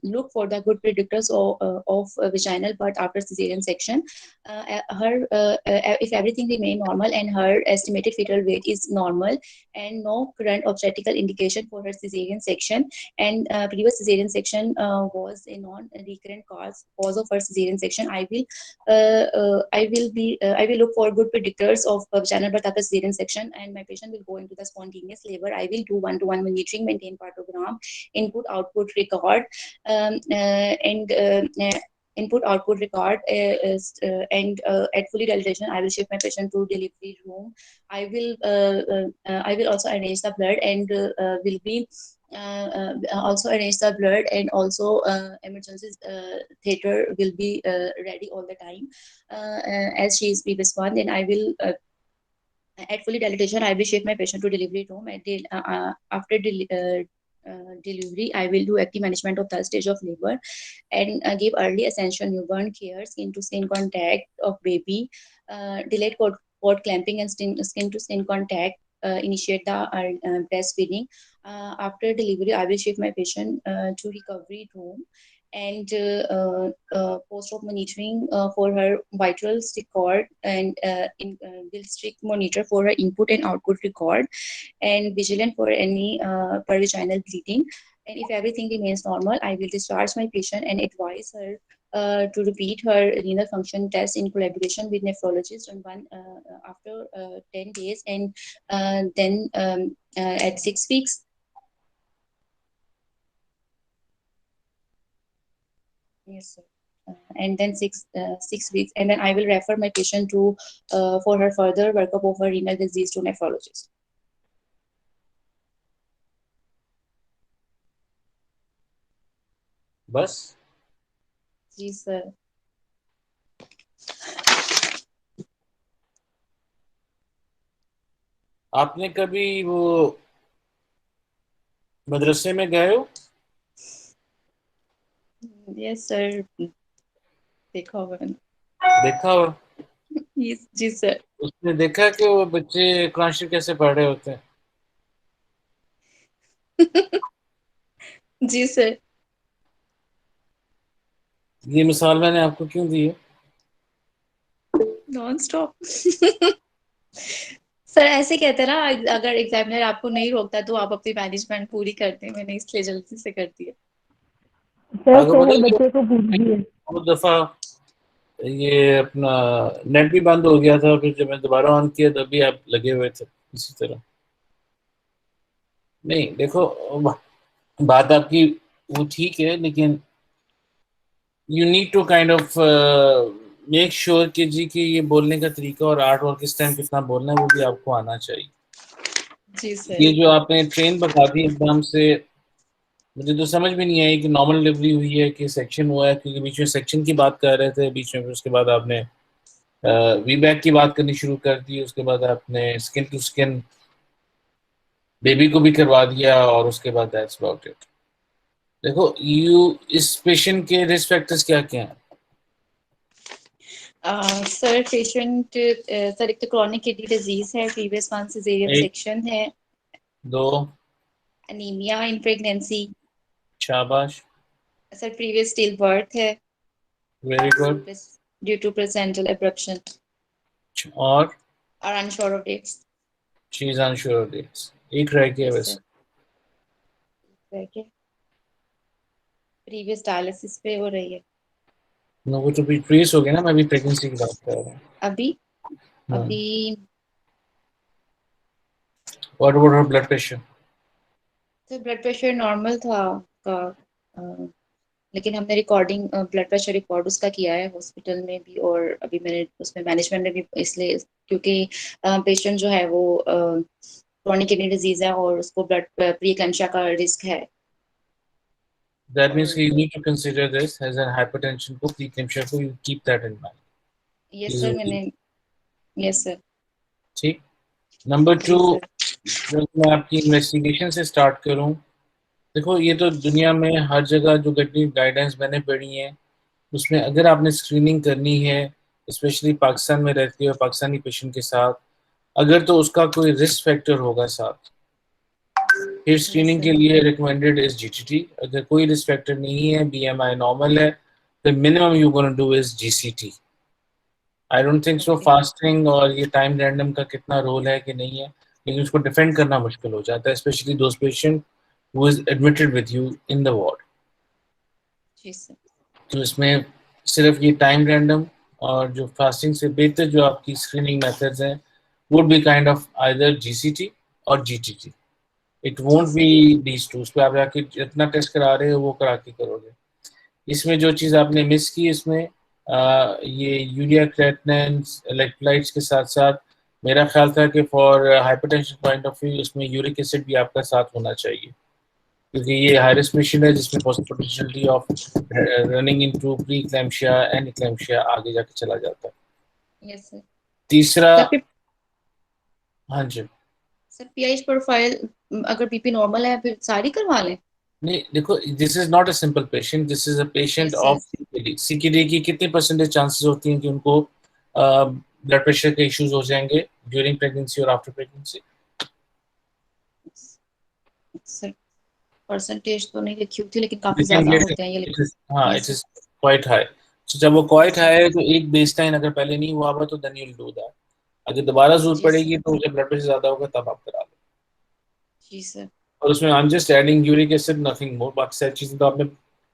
look for the good predictors of vaginal birth after cesarean section. If everything remain normal and her estimated fetal weight is normal and no current obstetrical indication for her cesarean section, and previous cesarean section was a non-recurrent cause of her cesarean section, I will look for good predictors of vaginal birth after cesarean section, and my patient will go into the spontaneous labor. I will do one-to-one monitoring, maintain partogram, input-output record, input-output record, and at fully dilatation, I will shift my patient to delivery room. I will also arrange the blood and will be also arrange the blood, and also emergency theater will be ready all the time as she is previous one. Then I will at fully dilatation, I will shift my patient to delivery room. After delivery, I will do active management of third stage of labor and give early essential newborn care, skin to skin contact of baby, delayed cord clamping and skin to skin contact. Initiate the breastfeeding. After delivery, I will shift my patient to recovery room and post-op monitoring for her vitals record, and will strict monitor for her input and output record, and vigilant for any perivaginal bleeding. And if everything remains normal, I will discharge my patient and advise her to repeat her renal function test in collaboration with nephrologist on after 10 days, and then at 6 weeks. Yes, sir. And then 6 weeks, and then I will refer my patient to for her further workup of her renal disease to nephrologist. बस जी sir. आपने कभी वो मदरसे में गए हो? Yes sir, देखा होगा. देखा हो? जी सर. उसने देखा कि वो बच्चे कुरान शरीफ कैसे पढ़ रहे होते हैं? जी सर. ये मिसाल मैंने आपको क्यों दी है? Non stop. सर ऐसे कहते हैं ना, अगर एग्जामिनर आपको नहीं रोकता तो आप अपनी मैनेजमेंट पूरी करते हैं. मैंने इसलिए जल्दी से कर दिया. आपको पता है बच्चे को बहुत दफा ये अपना नेट भी बंद हो गया था, फिर जब मैं दोबारा ऑन किया तभी आप लगे हुए थे इसी तरह. नहीं देखो, बात आपकी वो ठीक है, लेकिन you need to kind of make sure कि जी कि ये बोलने का तरीका और आर्ट और किस टाइम कितना बोलना है वो भी आपको आना चाहिए. जी सर. ये जो आपने ट्रेन बता दी एकदम से, मुझे तो समझ भी नहीं आई कि नॉर्मल डिलीवरी हुई है कि सेक्शन हुआ है, क्योंकि बीच में सेक्शन की बात कर रहे थे बीच में, फिर उसके बाद आपने वीबैक की बात करनी शुरू कर दी, उसके बाद आपने स्किन टू स्किन बेबी को भी करवा दिया, और उसके बाद दैट्स अबाउट इट. देखो इस पेशेंट के रिस्क फैक्टर्स क्या क्या हैं? सर पेशेंट सर एक तो क्रॉनिक किडनी डिजीज है, प्रीवियस वन सिजेरियन सेक्शन है. 2 अनीमिया इन प्रेगनेंसी. शाबाश. सर प्रीवियस स्टिल बर्थ है. Very good. due to placental abruption और are unsure of dates. She is unsure of dates. एक रह गया Yes, वैसे। sir. Okay. Previous dialysis पे हो रही है नो वो तो भी ट्रेस हो गया ना, मैं भी प्रेगनेंसी की बात कर रहा हूँ। अभी अभी what about her blood pressure? तो ब्लड प्रेशर नॉर्मल था का लेकिन हमने रिकॉर्डिंग ब्लड प्रेशर रिकॉर्ड उसका किया है हॉस्पिटल में भी और अभी मैंने उसमें मैनेजमेंट में भी, इसलिए क्योंकि पेशेंट जो है वो क्रोनिक किडनी डिजीज है और उसको ब्लड प्री एक्लेम्पसिया का रिस्क है। That means you need to consider this as a hypertension को, preeclampsia को, you keep that in mind. Yes sir मैंने यस सर ठीक। नंबर 2, सर जब मैं आपकी इन्वेस्टिगेशन से स्टार्ट करूं, देखो ये तो दुनिया में हर जगह जो गाइडेंस मैंने पढ़ी है उसमें अगर आपने स्क्रीनिंग करनी है, स्पेशली पाकिस्तान में रहती है पाकिस्तानी पेशेंट के साथ, अगर तो उसका कोई रिस्क फैक्टर होगा साथ, फिर स्क्रीनिंग के लिए रिकमेंडेड इज जीटीटी। अगर कोई रिस्क फैक्टर नहीं है, बीएमआई नॉर्मल है, तो minimum you gonna do is GCT. I don't think so fasting और ये टाइम रैंडम का कितना रोल है कि नहीं है, लेकिन उसको डिफेंड करना मुश्किल हो जाता है, specially those patient who is admitted with you in the ward. जी सर तो इसमें सिर्फ ये टाइम रैंडम और जो फास्टिंग से बेहतर जो आपकी स्क्रीनिंग मेथड्स हैं would be kind of either GCT और GTT. It won't be these two. उस पर आप जाके जितना टेस्ट करा रहे हो वो करा के करोगे। इसमें जो चीज़ आपने मिस की इसमें ये यूरिया क्रेटिनिन इलेक्ट्रोलाइट्स के साथ साथ मेरा ख्याल था कि for hypertension point of view इसमें यूरिक एसिड भी आपका साथ होना चाहिए, क्योंकि ये हाई रिस्क पेशेंट है जिसमें possibility of running into pre eclampsia and eclampsia आगे जाके चला जाता है। यस सर तीसरा, हाँ जी, सर पीएच प्रोफाइल अगर बीपी नॉर्मल है फिर सारी करवा लें? नहीं देखो, this is not a simple patient, this is a patient Yes, of CKD. CKD की कितनी परसेंटेज चांसेस होती हैं कि उनको ब्लड प्रेशर के इश्यूज हो जाएंगे ड्यूरिंग प्रेगनेंसी और आफ्टर प्रेगनेंसी? सर परसेंटेज तो नहीं लिखी होती लेकिन काफी ज्यादा होते हैं ये हाँ, इट इज क्वाइट हाई। तो जब वो क्वाइट हाई है तो एक बेसलाइन अगर पहले नहीं हुआ हुआ तो then you will do that. अगर दोबारा जरूरत पड़ेगी तो जब ब्लड प्रेशर ज्यादा होगा तब आप करा लो। जी सर और उसमें I am just adding uric acid, nothing more. बाकी सारी चीजें तो आपने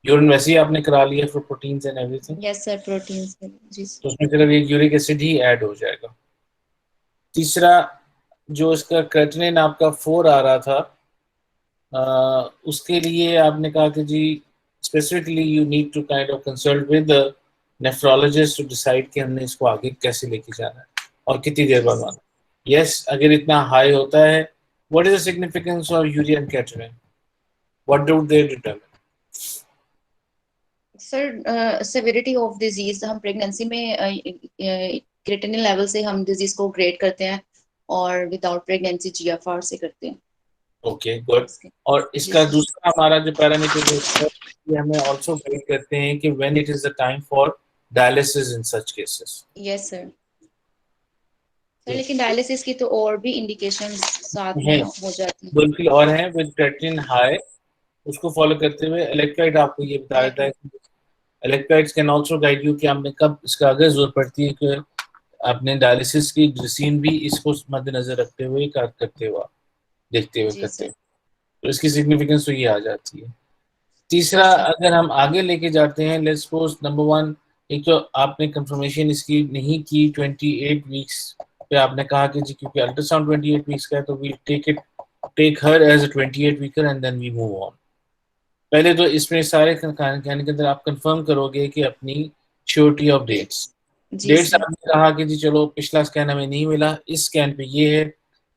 यूरिन वैसे ही आपने करा लिया for proteins and everything, yes sir protein जी तो उसमें सिर्फ ये यूरिक एसिड ही ऐड हो जाएगा। तीसरा, जो इसका क्रेटिनिन आपका 4 आ रहा था, उसके लिए आपने कहा कि जी specifically you need to kind of consult with nephrologist to decide कि हमने इसको आगे कैसे लेके जाना है और कितनी देर बाद आना। यस, अगर इतना हाई होता है, what is the significance of urea and creatinine? What do they determine? Sir severity of disease हम प्रेगनेंसी में क्रेटिनिन लेवल से हम डिजीज को ग्रेड करते हैं और विदाउट प्रेगनेंसी जीएफआर से करते हैं। Okay good. और इसका दूसरा हमारा जो पैरामीटर है ये हमें आल्सो गाइड करते हैं कि when it is the time for dialysis in such cases. Yes sir लेकिन डायलिसिस की तो और भी इंडिकेशंस साथ में हो जाती हैं। बिल्कुल, और है विद क्रेटिनिन हाई, उसको फॉलो करते हुए इलेक्ट्रोलाइट आपको ये बता देता है कि electrolytes can also guide you कि हमने कब इसका अगर जरूरत पड़ती है कि आपने डायलिसिस की ड्रेसिन भी इसको मद्देनजर रखते हुए करते हुए देखते हुए करते हुए, तो इसकी सिग्निफिकेंस तो ये आ जाती है। तीसरा, अगर हम आगे लेके जाते हैं, लेट्स सपोज नंबर 1, एक तो आपने कंफर्मेशन इसकी नहीं की 28 वीक्स पे, आपने कहा कि जी क्योंकि अल्ट्रासाउंड 28 वीक्स का है तो we take her as a 28 weeker and then we move on. पहले तो इसमें सारे कहने के अंदर आप कंफर्म करोगे कि अपनी श्योरिटी ऑफ डेट्स आपने कहा कि जी चलो पिछला स्कैन हमें नहीं मिला, इस स्कैन पे ये है,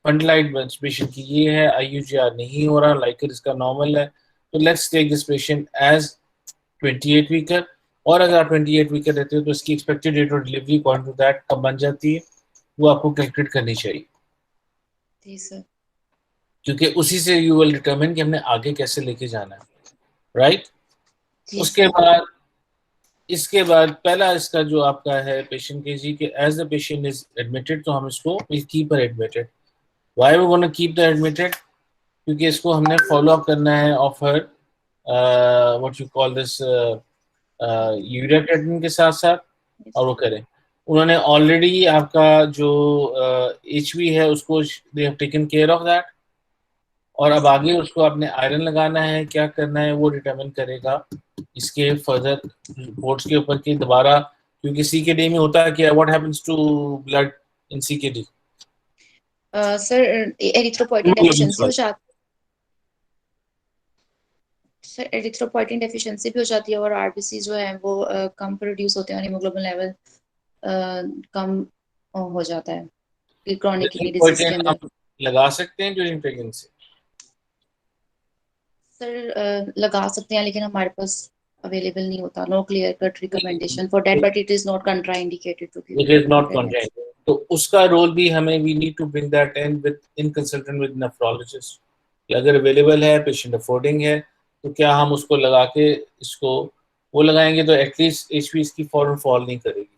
फंडलाइट पेशेंट की ये है, IUGR नहीं हो रहा, लाइकर इसका नॉर्मल है, तो let's take this patient as 28 weeker. और अगर आप 28 वीकर रहते हो तो इसकी expected date of delivery according to that कब बन जाती है वो आपको कैलकुलेट करनी चाहिए, क्योंकि उसी से यू विल डिटरमिन कि हमने आगे कैसे लेके जाना है, राइट? इसके बाद पहला इसका जो आपका है पेशेंट के जी के as the patient is admitted, तो हम इसको will keep her admitted. Why we gonna keep the admitted? क्योंकि इसको हमने फॉलो अप करना है of her what you call this urea creatinine के साथ साथ और वो करें। उन्होंने ऑलरेडी आपका जो HV है उसको they have taken care of that, और अब आगे उसको आपने आयरन लगाना है, क्या करना है वो डिटरमिन करेगा इसके फर्दर रिपोर्ट्स के ऊपर कि दोबारा, क्योंकि CKD में होता है कि what happens to blood in CKD। Sir erythropoietin deficiency हो जाती सर एरिथ्रोपोइटिन डेफिशिएंसी भी हो जाती है और RBC जो है वो कम प्रोड्यूस होते हैं और हीमोग्लोबिन लेवल कम हो जाता है क्रॉनिक किडनी डिजीज के अंदर। आप लगा सकते हैं ड्यूरिंग प्रेगनेंसी? सर लगा सकते हैं लेकिन हमारे पास अवेलेबल नहीं होता, no clear cut recommendation for that, but it is not contraindicated to give it is not contraind, तो उसका रोल भी हमें we need to bring that in consultant with nephrologist, कि अगर अवेलेबल है, पेशेंट अफोर्डिंग है, तो क्या हम उसको लगा के इसको वो लगाएंगे तो एटलीस्ट HV इसकी फॉरन फॉल नहीं करेगी।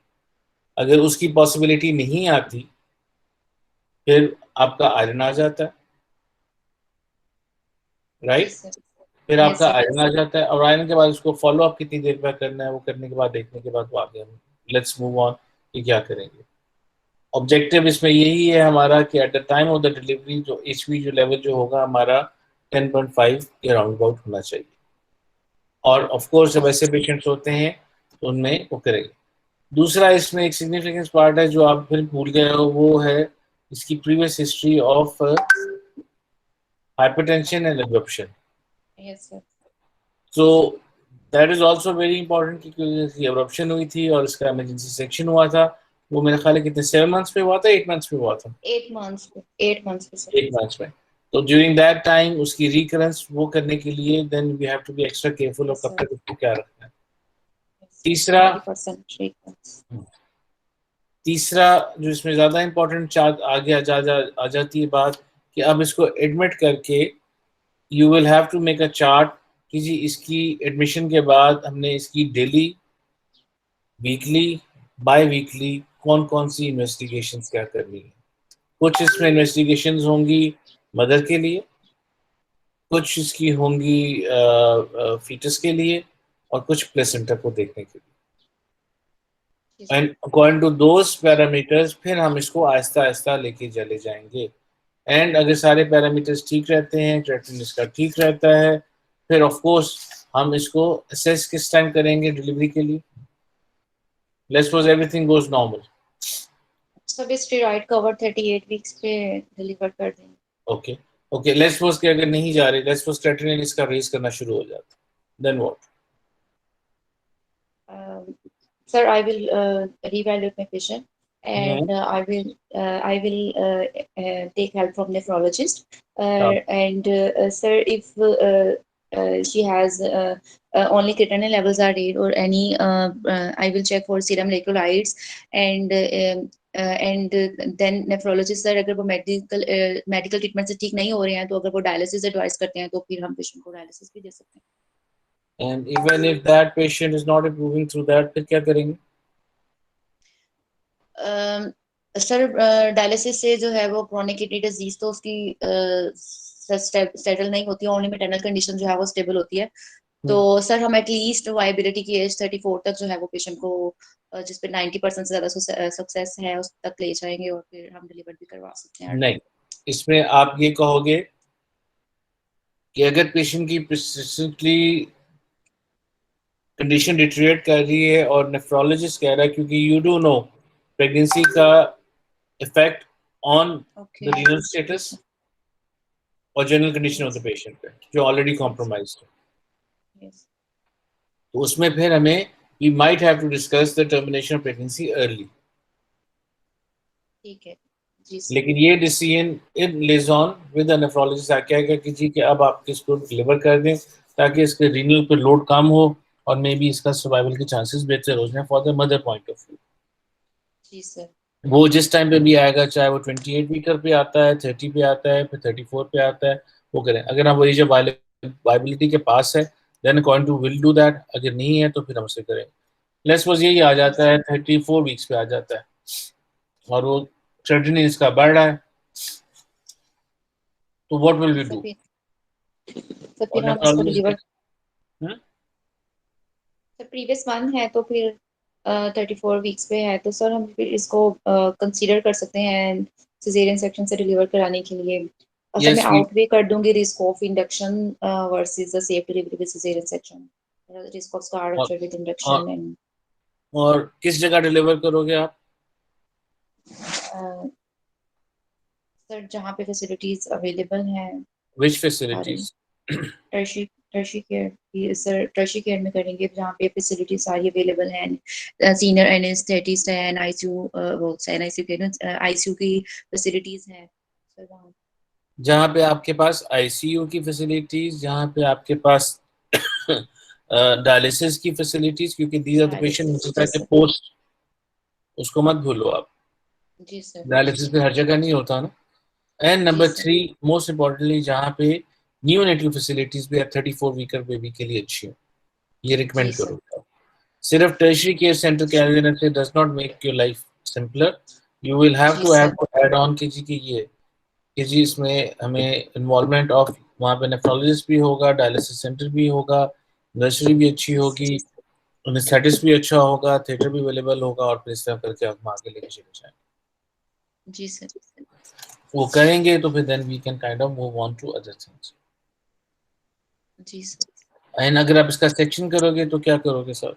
अगर उसकी पॉसिबिलिटी नहीं आती फिर आपका आयरन आ जाता है, राइट? फिर Yes, आपका sir. आयरन आ जाता है, और आयरन के बाद उसको फॉलो अप कितनी देर में करना है, वो करने के बाद देखने के बाद वो आगे हम लेट्स मूव ऑन कि क्या करेंगे। ऑब्जेक्टिव इसमें यही है हमारा कि at the time of the delivery जो HV जो लेवल जो होगा हमारा 10.5 के राउंड अबाउट होना चाहिए, और ऑफ कोर्स जब ऐसे पेशेंट्स होते हैं तो उनमें वो करेंगे। दूसरा इसमें एक सिग्निफिकेंस पार्ट है जो आप फिर भूल गए हो, वो है इसकी previous history of hypertension and abruption. Yes, sir. So that is also very important क्योंकि इसकी abruption हुई थी और इसका emergency section हुआ था, वो मेरे ख्याल है कितने 7 months पे हुआ था, 8 months पे हुआ था? 8 months पे सर। 8 months में। तो ड्यूरिंग दैट टाइम उसकी रिकरेंस वो करने के लिए then we have to be extra careful और कब तक उसको क्या रखना है। तीसरा 30% treatments. तीसरा जो इसमें ज्यादा इंपॉर्टेंट आगे आ जाती है बात कि अब इसको एडमिट करके you will have to make a chart कि जी इसकी एडमिशन के बाद हमने इसकी डेली, वीकली, बाय वीकली कौन कौन सी इन्वेस्टिगेशंस क्या करनी है। कुछ इसमें इन्वेस्टिगेशंस होंगी मदर के लिए, कुछ इसकी होंगी फीटस के लिए, और कुछ प्लेसेंटा को देखने के लिए। And according to those parameters फिर हम इसको आहिस्ता आहिस्ता लेके चले जाएंगे। एंड अगर सारे पैरामीटर्स ठीक रहते हैं, क्रिएटिनिन इसका ठीक रहता है, फिर ऑफ कोर्स हम इसको असेस किस टाइम करेंगे डिलीवरी के लिए। Let's suppose everything goes normal, सब स्टेरॉइड कवर 38 वीक्स पे डिलीवर कर देंगे। ओके लेट्स सपोज कि अगर नहीं जा रही, लेट्स सपोज क्रिएटिनिन इसका रेज करना शुरू हो जाता, then what? Sir, I will reevaluate my patient and I will take help from nephrologist. And sir, if she has only creatinine levels are read or any, I will check for serum electrolytes and then nephrologist sir अगर वो medical treatment से ठीक नहीं हो रहे हैं तो अगर वो dialysis advise करते हैं तो फिर हम patient को dialysis भी दे सकते हैं। And even if that patient is not improving through that, फिर क्या करेंगे? सर डायलिसिस से जो है वो क्रोनिक किडनी डिजीज तो उसकी सेटल नहीं होती है, ओनली मैटरनल कंडीशन जो है वो स्टेबल होती है। तो सर हम एटलीस्ट वायबिलिटी की एज 34 तक जो है वो पेशेंट को जिस पे 90% से ज्यादा सक्सेस है उस तक ले जाएंगे और फिर हम डिलीवर भी करवा सकते हैं। नहीं, इसमें आप ये कहोगे कि अगर पेशेंट की persistently कंडीशन डिटेरियोरेट कर रही है और नेफ्रोलॉजिस्ट कह रहा है, क्योंकि यू डू नो प्रेगनेंसी का effect on the renal status और general condition of the patient पे जो ऑलरेडी कॉम्प्रोमाइज्ड है, तो उसमें फिर हमें we might have to discuss the termination of pregnancy early. ठीक है जी सर। लेकिन ये decision it lives on with the nephrologist आके कि जी कि अब आप इसको डिलीवर कर दें ताकि इसके रीनल पे लोड कम हो और मे बी इसका सर्वाइवल के चांसेस बेहतर हो जाए for the mother point of view. जी सर। वो जिस टाइम पे भी आएगा, चाहे वो 28 वीकर पे आता है, 30 पे आता है, फिर 34 पे आता है, वो करें। अगर हम वही जब वायबिलिटी के पास है then according to will do that, अगर नहीं है तो फिर हम उसे करें। लेट्स सपोज यही आ जाता है 34 वीक्स पे आ जाता है और वो क्रिएटिनिन इसका बढ़ रहा है, तो what will we do? Previous one है तो फिर 34 वीक्स पे है, तो सर हम फिर इसको कंसीडर कर सकते हैं सिजेरियन सेक्शन से डिलीवर कराने के लिए। और सर Yes, मैं आउट भी कर दूंगी risk of induction versus the safe delivery with caesarean section, risk of scar और, रप्चर विद और, इंडक्शन एंड और किस जगह डिलीवर करोगे आप? सर जहाँ पे फैसिलिटीज अवेलेबल हैं विच सारी, facilities? Tertiary tertiary care sir, tertiary care में करेंगे जहाँ पे फैसिलिटी सारी अवेलेबल हैं, सीनियर एनेस्थेटिस्ट है, आईसीयू वो आईसीयू की फैसिलिटीज हैं सर वहाँ। जहाँ पे आपके पास आईसीयू की फैसिलिटीज, जहाँ पे आपके पास डायलिसिस की फैसिलिटीज, क्योंकि these are the patient dialysis, होता जी है कि सर, पोस्ट, उसको मत भूलो आप। जी सर, डायलिसिस पे हर जगह नहीं होता ना। एंड जी नंबर सर, 3, मोस्ट इम्पोर्टेंटली, जहाँ पे नियोनेटल फैसिलिटीज भी 34 वीकर बेबी के लिए अच्छी हो, ये जी रिकमेंड सर, करोगे आप। सिर्फ टर्शियरी केयर सेंटर के आ देने से does not make your life simpler. You will have जी टू सर, ऐड ऑन कि जी कि ये कि जी इसमें हमें इन्वॉल्वमेंट ऑफ वहाँ पे नेफ्रोलॉजिस्ट भी होगा, डायलिसिस सेंटर भी होगा, नर्सरी भी अच्छी जी होगी, एनेस्थेटिस्ट भी अच्छा होगा, थिएटर भी अवेलेबल होगा, और फिर इस तरह करके हम आगे लेके चले जाएंगे। जी सर, वो करेंगे तो फिर then we can kind of move on to other things. जी सर। एंड अगर आप इसका सेक्शन करोगे तो क्या करोगे सर?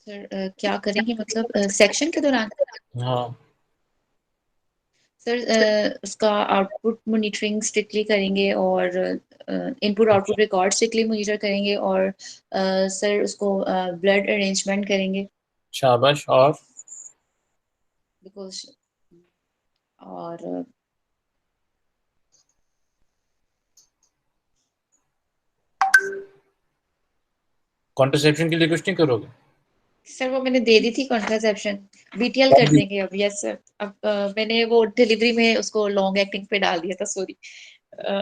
सर क्या करेंगे मतलब सेक्शन के दौरान? हाँ, सर उसका आउटपुट मॉनिटरिंग स्ट्रिक्टली करेंगे और input output record strictly monitor करेंगे और सर उसको ब्लड अरेंजमेंट करेंगे शाबाश। और बिकॉज और कॉन्ट्रासेप्शन के लिए कुछ नहीं करोगे? सर वो मैंने दे दी थी कॉन्ट्रासेप्शन, बीटीएल कर देंगे अब। यस सर, अब मैंने वो डिलीवरी में उसको लॉन्ग एक्टिंग पे डाल दिया था, सॉरी।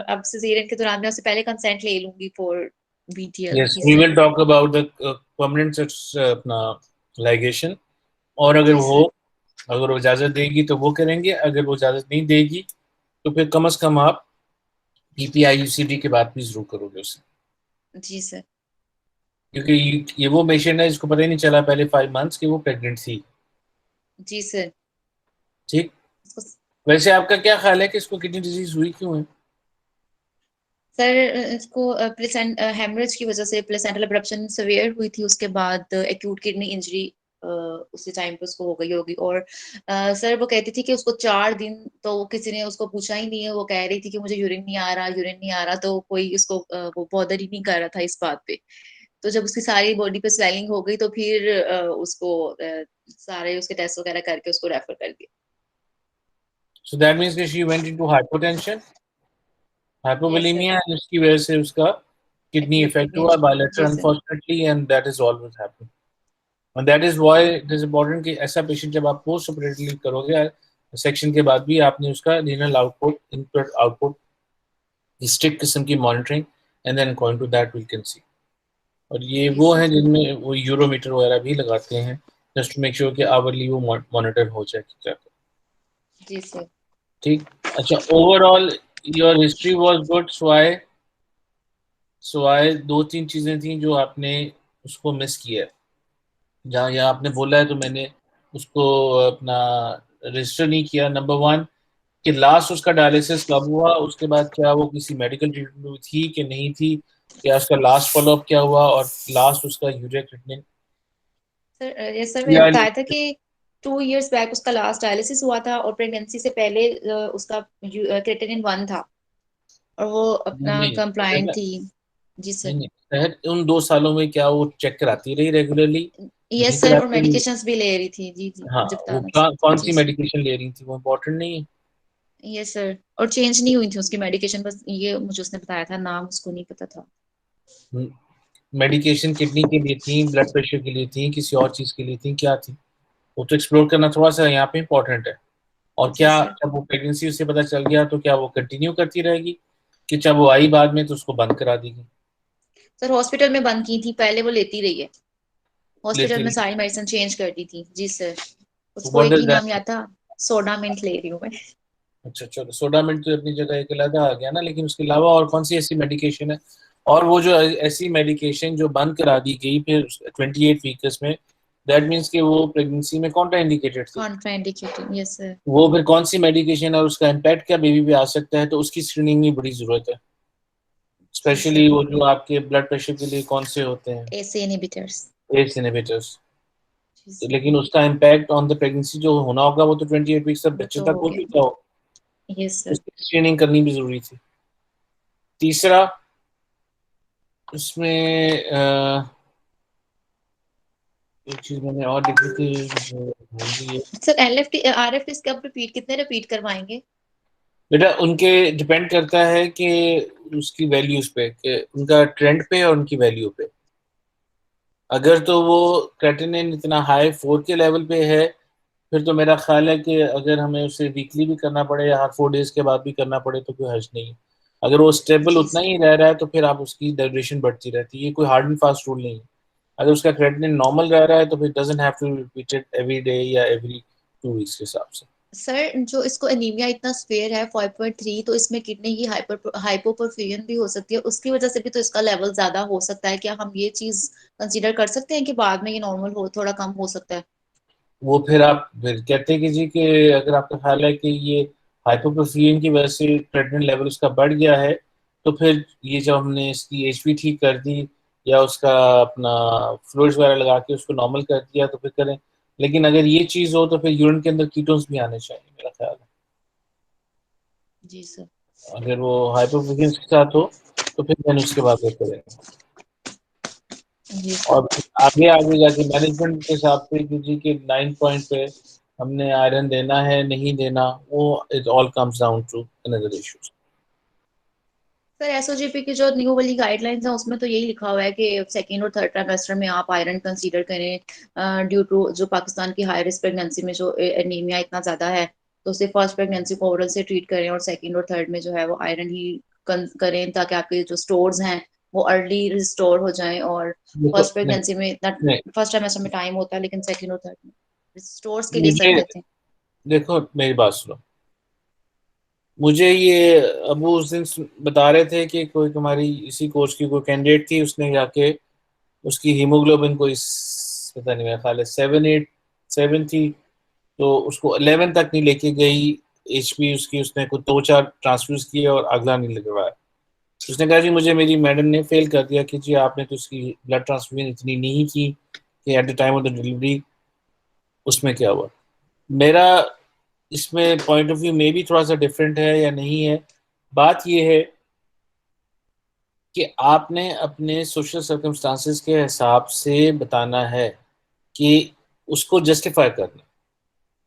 अब सिजेरियन के दौरान मैं उससे पहले कंसेंट ले लूंगी फॉर बीटीएल। यस, जी we sir, will talk about the permanent अपना लाइगेशन, और जी सर, अगर वो इजाजत देगी तो वो करेंगे, अगर वो इजाजत नहीं देगी तो फिर कम से कम आप पीपीआई यूसीडी के बाद भी जरूर करोगे उसे, जी सर, क्योंकि ये वो पेशेंट है जिसको पता ही नहीं चला पहले 5 मंथ्स कि वो प्रेग्नेंट थी। जी सर। ठीक। उसको वैसे आपका क्या ख्याल है कि इसको किडनी डिजीज हुई क्यों है? सर इसको हेमरेज की वजह से प्लेसेंटल अब्रप्शन सवेयर हुई थी, उसके बाद एक्यूट किडनी इंजरी उसी टाइम पे उसको हो गई होगी। और सर वो कहती थी कि उसको 4 दिन तो किसी ने उसको पूछा ही नहीं है, वो कह रही थी कि मुझे यूरिन नहीं आ रहा, यूरिन नहीं आ रहा, तो कोई उसको वो बॉदर ही नहीं कर रहा था इस बात पे। तो जब उसकी सारी बॉडी पे स्वेलिंग हो गई तो फिर उसको सारे उसके टेस्ट वगैरह करके उसको रेफर कर दिया। सो दैट मींस कि she went into hypotension, yes sir, hypovolaemia, and उसकी वजह से उसका किडनी एक्यूट इफेक्ट किडनी हुआ इंजरी, बायलेटरल जी sir, unfortunately, and that is always happen. And that is why it is important कि ऐसा patient जब आप पोस्ट ऑपरेटिवली करोगे सेक्शन के बाद भी आपने उसका renal output, input output, strict किस्म की monitoring, and then according to that we can see. और ये जी वो सर, हैं जिनमें वो यूरोमीटर वगैरह भी लगाते हैं जस्ट टू मेक श्योर कि आवरली वो मॉनिटर हो जाए कि क्या कर। जी सर। ठीक। अच्छा, overall your history was good, so I 2-3 चीजें थी जो आपने उसको मिस किया है। जहाँ यहाँ आपने बोला है तो मैंने उसको अपना रजिस्टर नहीं किया। नंबर 1, कि लास्ट उसका डायलिसिस कब हुआ, उसके बाद क्या वो किसी मेडिकल ट्रीटमेंट में थी कि नहीं थी, क्या उसका लास्ट फॉलोअप क्या हुआ, और लास्ट उसका यूरिया ट्रीटमेंट सर ये सर मैंने या बताया था कि 2 years बैक उसका लास्ट डायलिसिस हुआ था और प्रेगनेंसी से पहले उसका क्रिएटिनिन 1 था और वो अपना नहीं कंप्लायंट थी। जी नहीं सर, नहीं शायद उन 2 सालों में क्या वो चेक कराती रही रेगुलरली? नहीं यस सर, और कराती रही। मेडिकेशंस भी ले रही थी। जी जी, हाँ, मुझे वो बताना क्या कौन जी सी सर, मेडिकेशन ले रही थी वो इम्पोर्टेंट नहीं है। यस सर, और चेंज नहीं हुई थी उसकी मेडिकेशन, बस ये मुझे उसने बताया था, नाम उसको नहीं पता था। मेडिकेशन किडनी के लिए थी, ब्लड प्रेशर के लिए थी, किसी और चीज के लिए थी, क्या थी? वो तो एक्सप्लोर करना थोड़ा सा यहाँ पे इम्पोर्टेंट है। और जी क्या सर, जब वो प्रेगनेंसी उसे पता चल गया तो क्या वो कंटिन्यू करती रहेगी, कि जब वो आई बाद में तो उसको बंद करा दी गई? सर हॉस्पिटल में बंद की थी, पहले वो लेती रही है, हॉस्पिटल लेती में रही। सारी मेडिसिन चेंज कर दी थी। जी सर, उसको व्हाट एक डज ही नाम दैट? याद था, सोडा मिंट ले रही हूँ मैं। अच्छा चलो, सोडा मिंट तो अपनी जगह एक अलग आ गया ना, लेकिन उसके अलावा और कौन सी ऐसी मेडिकेशन है और वो जो ऐसी मेडिकेशन जो बंद करा दी गई फिर 28 वीक्स में, दैट मीन्स कि वो प्रेगनेंसी में कॉन्ट्रा इंडिकेटेड थी। Contraindicated, yes sir. वो फिर कौन सी मेडिकेशन है और उसका इम्पैक्ट क्या बेबी पे आ सकता है, तो उसकी स्क्रीनिंग की बड़ी जरूरत है। स्पेशली वो जो आपके ब्लड प्रेशर के लिए कौन से होते हैं, एस इनहिबिटर्स। S inhibitors. लेकिन उसका इम्पैक्ट ऑन द प्रेगनेंसी जो होना होगा वो तो 28 वीक्स तक बच्चे तो तक हो हो गया। चुका हो, यस सर। उसकी स्क्रीनिंग करनी भी जरूरी थी। तीसरा उसमें एक चीज मैंने और लिखी थी जो भूल गई है। सर एलएफटी आरएफटी इसके आप रिपीट कितने रिपीट करवाएंगे? बेटा उनके डिपेंड करता है कि उसकी वैल्यूज पे, कि उनका ट्रेंड पे और उनकी वैल्यू पे। अगर तो वो क्रेटिनिन इतना हाई 4 के लेवल पे है, फिर तो मेरा ख्याल है कि अगर हमें उसे वीकली भी करना पड़े या हर 4 डेज के बाद भी करना पड़े तो कोई हर्ज नहीं है। अगर वो स्टेबल जी उतना सर। ही रह रहा है तो फिर आप उसकी ड्यूरेशन बढ़ती रहती है, ये कोई हार्ड एंड फास्ट रूल नहीं है। अगर उसका क्रेटिनिन नॉर्मल रह रहा है तो फिर doesn't have to repeat it every day या एवरी 2 वीक्स के हिसाब से। सर जो इसको एनीमिया इतना स्फेयर है 5.3, तो इसमें किडनी की हाइपोपरफ्यूजन भी हो सकती है, उसकी वजह से भी तो इसका लेवल ज्यादा हो सकता है। क्या हम ये चीज कंसीडर कर सकते हैं कि बाद में ये नॉर्मल हो, थोड़ा कम हो सकता है? वो फिर आप फिर कहते हैं कि जी कि अगर आपका ख्याल है कि ये हाइपोप्रोफीन की वजह से क्रेटिनिन लेवल उसका बढ़ गया है, तो फिर ये जब हमने इसकी एचबी ठीक कर दी या उसका अपना फ्लूइड्स वगैरह लगा के उसको नॉर्मल कर दिया तो फिर करें। लेकिन अगर ये चीज़ हो तो फिर यूरिन के अंदर कीटोन्स भी आने चाहिए मेरा ख्याल जी सर। है। अगर वो हाइपोप्रोफीन के साथ हो तो फिर मैंने उसके बाद वो करें। जी सर। और आगे आगे जाके मैनेजमेंट के हिसाब से कि जी के 9 पॉइंट पे हमने आयरन देना है नहीं देना, वो it all comes down to another issues. Sir SOGP की जो न्यू वाली गाइडलाइंस है उसमें तो यही लिखा हुआ है कि सेकेंड और थर्ड ट्राइमेस्टर में आप आयरन कंसीडर करें, ड्यू टू जो पाकिस्तान की हाई रिस्क प्रेगनेंसी में जो एनीमिया इतना ज्यादा है, तो उसे फर्स्ट प्रेगनेंसी को ओरल से ट्रीट करें और सेकेंड और थर्ड में जो है वो आयरन ही करें, ताकि आपके जो स्टोर्स हैं वो अर्ली रिस्टोर हो जाएं। और देखो फर्स्ट नहीं, प्रेगनेंसी में इतना, नहीं फर्स्ट ट्राइमेस्टर में टाइम होता है लेकिन सेकेंड और थर्ड में स्टोर्स के लिए सही मुझे, रहते हैं। देखो मेरी बात सुनो। मुझे ये अबू उस दिन बता रहे थे कि कोई तुम्हारी इसी कोर्स की कोई कैंडिडेट थी, उसने जाके उसकी हीमोग्लोबिन को इस पता नहीं मेरा ख्याल है 787 थी, तो उसको 11 तक नहीं लेके गई। एचपी उसकी उसने कुछ 2-4 ट्रांसफ्यूज किए और अगला नहीं लगवाया। उसने कहा जी मुझे मेरी मैडम ने फेल कर दिया कि जी आपने तो उसकी ब्लड ट्रांसफ्यूजन इतनी नहीं की कि at the time of the delivery. उसमें क्या हुआ? मेरा इसमें पॉइंट ऑफ व्यू में भी थोड़ा सा डिफरेंट है या नहीं है। बात यह है कि आपने अपने सोशल सर्कमस्टांसिस के हिसाब से बताना है कि उसको जस्टिफाई करना।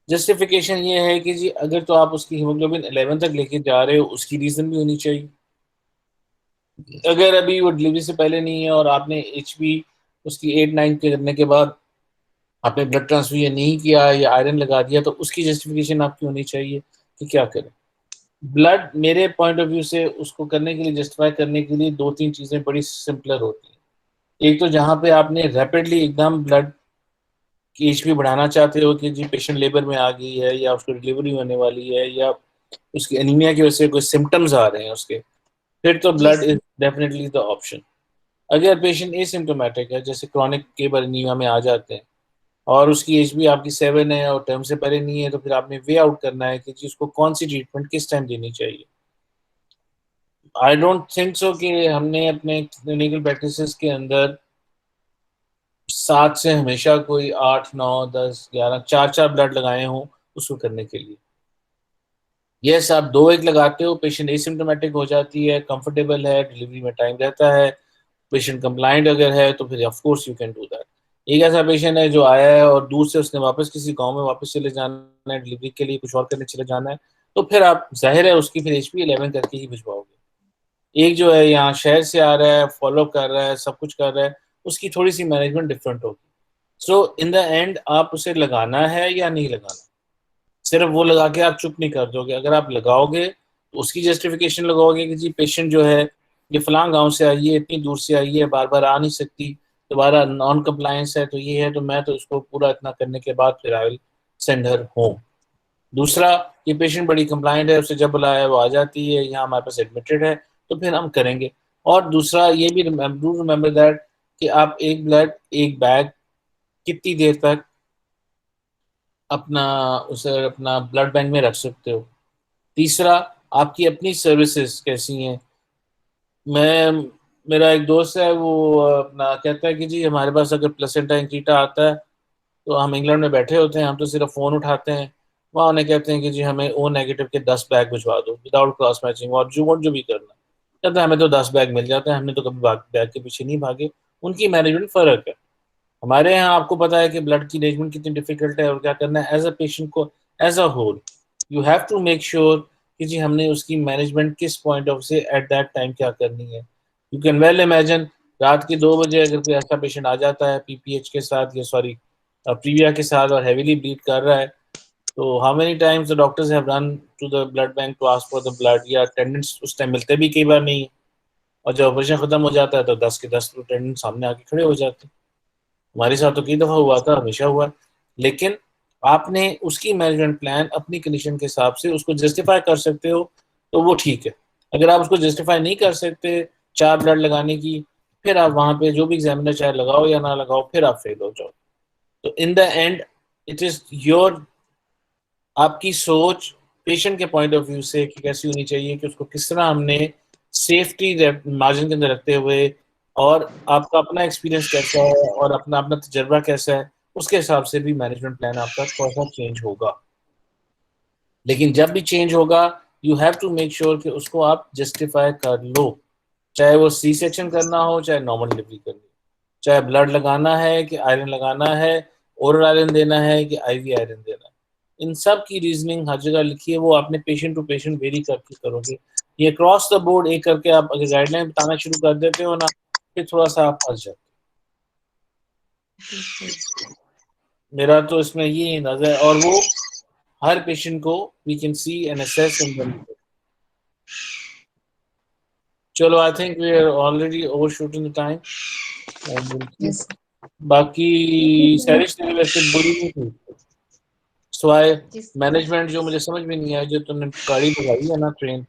जस्टिफिकेशन ये है कि जी अगर तो आप उसकी हीमोग्लोबिन 11 तक लेके जा रहे हो, उसकी रीज़न भी होनी चाहिए। अगर अभी वो डिलीवरी से पहले नहीं है और आपने एचबी उसकी 8-9 के करने के बाद आपने ब्लड ट्रांसफ्यूजन नहीं किया या आयरन लगा दिया, तो उसकी जस्टिफिकेशन आपकी होनी चाहिए कि क्या करें। ब्लड मेरे पॉइंट ऑफ व्यू से उसको करने के लिए, जस्टिफाई करने के लिए 2-3 चीज़ें बड़ी सिंपलर होती हैं। एक तो जहाँ पे आपने रैपिडली एकदम ब्लड की एचपी बढ़ाना चाहते हो कि जी पेशेंट लेबर में आ गई है या उसको डिलीवरी होने वाली है या उसकी एनीमिया की वजह से कोई सिम्टम्स आ रहे हैं उसके, फिर तो जी blood is definitely the option. अगर पेशेंट एसिम्टोमेटिक है, जैसे क्रॉनिक केबल एनीमिया में आ जाते हैं और उसकी एज भी आपकी 7 है और टर्म से पहले नहीं है, तो फिर आपने वे आउट करना है कि जी उसको कौन सी ट्रीटमेंट किस टाइम देनी चाहिए। आई डोंट थिंक सो कि हमने अपने क्लिनिकल प्रैक्टिसेस के अंदर 7 से हमेशा कोई 8, 9, 10, 11 4 ब्लड लगाए हों उसको करने के लिए। यस, आप 2-1 लगाते हो, पेशेंट एसिम्टोमेटिक हो जाती है, कंफर्टेबल है, डिलीवरी में टाइम रहता है, पेशेंट कंप्लाइंट अगर है तो फिर of course you can do that. एक ऐसा पेशेंट है जो आया है और दूर से उसने वापस किसी गांव में वापस चले जाना है, डिलीवरी के लिए कुछ और करने चले जाना है, तो फिर आप जाहिर है उसकी फिर एचपी 11 करके ही भिजवाओगे। एक जो है यहाँ शहर से आ रहा है, फॉलो कर रहा है, सब कुछ कर रहा है, उसकी थोड़ी सी मैनेजमेंट डिफरेंट होगी। सो इन द एंड आप उसे लगाना है या नहीं लगाना, सिर्फ वो लगा के आप चुप नहीं कर दोगे। अगर आप लगाओगे तो उसकी जस्टिफिकेशन लगाओगे कि जी पेशेंट जो है ये फलां गांव से आई है, इतनी दूर से आई है, बार बार आ नहीं सकती, दोबारा नॉन कंप्लायंस है, तो ये है, तो मैं तो इसको पूरा इतना करने के बाद फिर I will send her home. दूसरा, ये पेशेंट बड़ी कंप्लाइंट है, उसे जब बुलाया वो आ जाती है, यहाँ हमारे पास एडमिटेड है, तो फिर हम करेंगे। और दूसरा ये भी रिमेंबर दैट कि आप एक ब्लड एक बैग कितनी देर तक अपना ब्लड बैंक में रख सकते हो। तीसरा, आपकी अपनी सर्विसेज कैसी हैं। मेरा एक दोस्त है, वो अपना कहता है कि जी हमारे पास अगर प्लेसेंटा इंक्रीटा आता है तो हम इंग्लैंड में बैठे होते हैं, हम तो सिर्फ फ़ोन उठाते हैं, वहाँ उन्हें कहते हैं कि जी हमें ओ नेगेटिव के 10 बैग भिजवा दो विदाउट क्रॉस मैचिंग, और जो भी करना कहता है हमें तो 10 बैग मिल जाते हैं, हमने तो कभी बैग के पीछे नहीं भागे। उनकी मैनेजमेंट फ़र्क है। हमारे यहाँ आपको पता है कि ब्लड की मैनेजमेंट कितनी डिफिकल्ट है और क्या करना है। एज अ पेशेंट को as a whole you have to make sure कि जी हमने उसकी मैनेजमेंट किस पॉइंट ऑफ से एट दैट टाइम क्या करनी है। यू कैन वेल इमेजिन रात के 2 बजे अगर कोई ऐसा पेशेंट आ जाता है पीपीएच के साथ या सॉरी प्रीविया के साथ और हैवीली ब्लीड कर रहा है, तो how many times the doctors have run to the blood bank to ask for the blood, या अटेंडेंट्स उस टाइम मिलते भी कई बार नहीं है, और जब ऑपरेशन खत्म हो जाता है तो 10 के 10 अटेंडेंट सामने आके खड़े हो जाते हैं। हमारे साथ तो कई दफ़ा हुआ था, हमेशा हुआ। लेकिन आपने उसकी मैनेजमेंट प्लान अपनी कंडीशन के हिसाब से उसको जस्टिफाई कर सकते हो तो वो ठीक है। अगर आप उसको जस्टिफाई नहीं कर सकते 4 ब्लड लगाने की, फिर आप वहाँ पे जो भी एग्जामिनर चाहे लगाओ या ना लगाओ, फिर आप फेल हो जाओ। तो in the end it is your, आपकी सोच पेशेंट के पॉइंट ऑफ व्यू से कि कैसी होनी चाहिए, कि उसको किस तरह हमने सेफ्टी मार्जिन के अंदर रखते हुए, और आपका अपना एक्सपीरियंस कैसा है और अपना अपना तजर्बा कैसा है, उसके हिसाब से भी मैनेजमेंट प्लान आपका थोड़ा सा चेंज होगा। लेकिन जब भी चेंज होगा you have to make sure कि उसको आप जस्टिफाई कर लो, चाहे वो सी सेक्शन करना हो, चाहे नॉर्मल डिलीवरी करनी हो, चाहे ब्लड लगाना है कि आयरन लगाना है, ओरल आयरन देना है कि आईवी आयरन देना है। इन सब की रीजनिंग हर जगह लिखी है, वो आपने पेशेंट टू पेशेंट वेरी करके करोगे। ये क्रॉस द बोर्ड एक करके आप अगर गाइडलाइन बताना शुरू कर देते हो ना, फिर थोड़ा सा आप फंस जाते हो। मेरा तो इसमें ये अंदाजा है, और वो हर पेशेंट को we can see and assess in. चलो, I think we are already over shooting the time. Yes. बाकी सैरिश ने वैसे बुरी नहीं थी, सवाए Yes. मैनेजमेंट जो मुझे समझ में नहीं आया, जो तुमने गाड़ी लगाई है ना ट्रेन,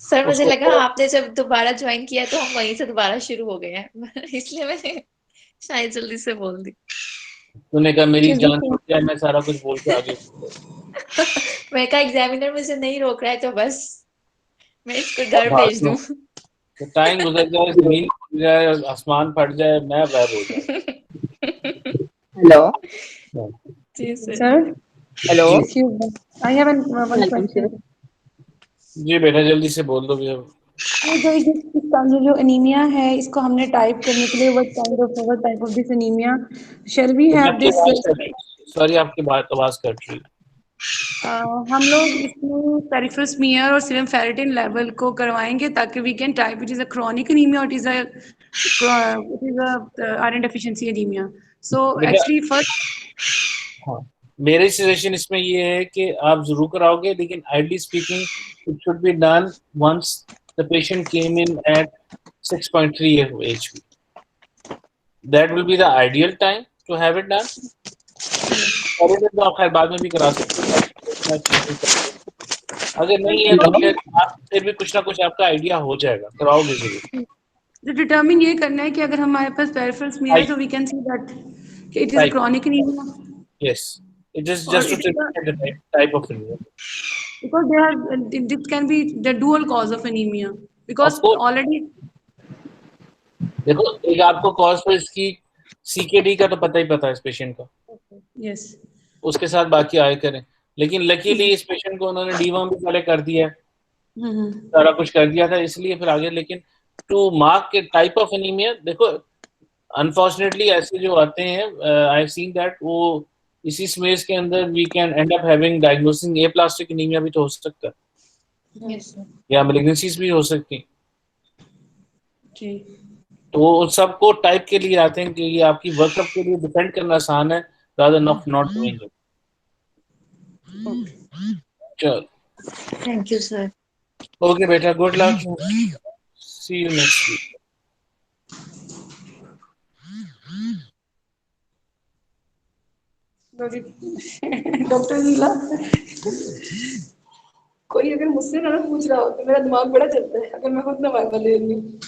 सर मुझे उसको लगा आपने जब दोबारा ज्वाइन किया तो हम वहीं से दोबारा शुरू हो गए हैं इसलिए मैंने शायद जल्दी से बोल दी। तूने कहा मेरी जान छूट जाए, मैं सारा कुछ बोल के आगे। मैं कहा एग्जामिनर मुझे नहीं रोक रहा है तो बस मैं इसको घर भेज दूं। तो टाइम गुजर जाए, जमीन फट जाए, आसमान फट जाए, मैं गायब हो जाए। Hello, जी सर। Sir, hello. जी I have one Welcome, sir. question. जी बेटा, जल्दी से बोल दो भैया। जो इसका जो अनीमिया है, इसको हमने टाइप करने के लिए what type of this anemia shall we have आपकी this? आवाज कट रही, सॉरी आपकी बात आवाज कट रही। हम लोग इसमें पेरिफेरल स्मीयर और सीरम फेरेटिन लेवल को करवाएंगे ताकि we can type it is a chronic anaemia और it is a iron deficiency anaemia. So actually first हाँ, मेरी सजेशन इसमें ये है कि आप जरूर कराओगे, लेकिन ideally speaking it should be done once the patient came in at 6.3 HP. That will be the ideal time to have it done. तो आप खैर बाद में भी करा सकते हो, अगर नहीं है तो फिर आप फिर भी कुछ ना कुछ आपका आइडिया हो जाएगा, कराओगे जरूर। तो डिटरमिन ये करना है कि अगर हमारे पास पेरिफेरल स्मीयर है तो वी कैन सी दैट कि it is a chronic anaemia. Yes, it is Or just to it is check the type of anemia. because they are this can be the dual cause of anemia because Of course, already देखो एक आपको cause तो इसकी CKD का तो पता ही पता है इस पेशेंट का, yes उसके साथ बाकी आए करें। लेकिन लकीली इस पेशेंट को उन्होंने डीवर्म भी पहले कर दिया है, सारा कुछ कर दिया था, इसलिए फिर आगे। लेकिन टू मार्क के टाइप ऑफ एनीमिया, देखो अनफॉर्चुनेटली ऐसे जो आते हैं, आई हैव सीन दैट वो इसी स्मेस के अंदर we can end up having diagnosing aplastic anaemia भी तो हो सकता है, यस या मैलिग्नेंसीज भी हो सकती हैं। जी तो उन सबको टाइप के लिए आते हैं कि ये आपकी वर्कअप के लिए डिपेंड करना आसान है rather than of not doing it. चल थैंक यू सर। ओके बेटा, good luck, see you next week. Doctor Neela कोई अगर मुझसे ना पूछ रहा हो तो मेरा दिमाग बड़ा चलता है, अगर मैं खुद ना वाइवा ले रही हूँ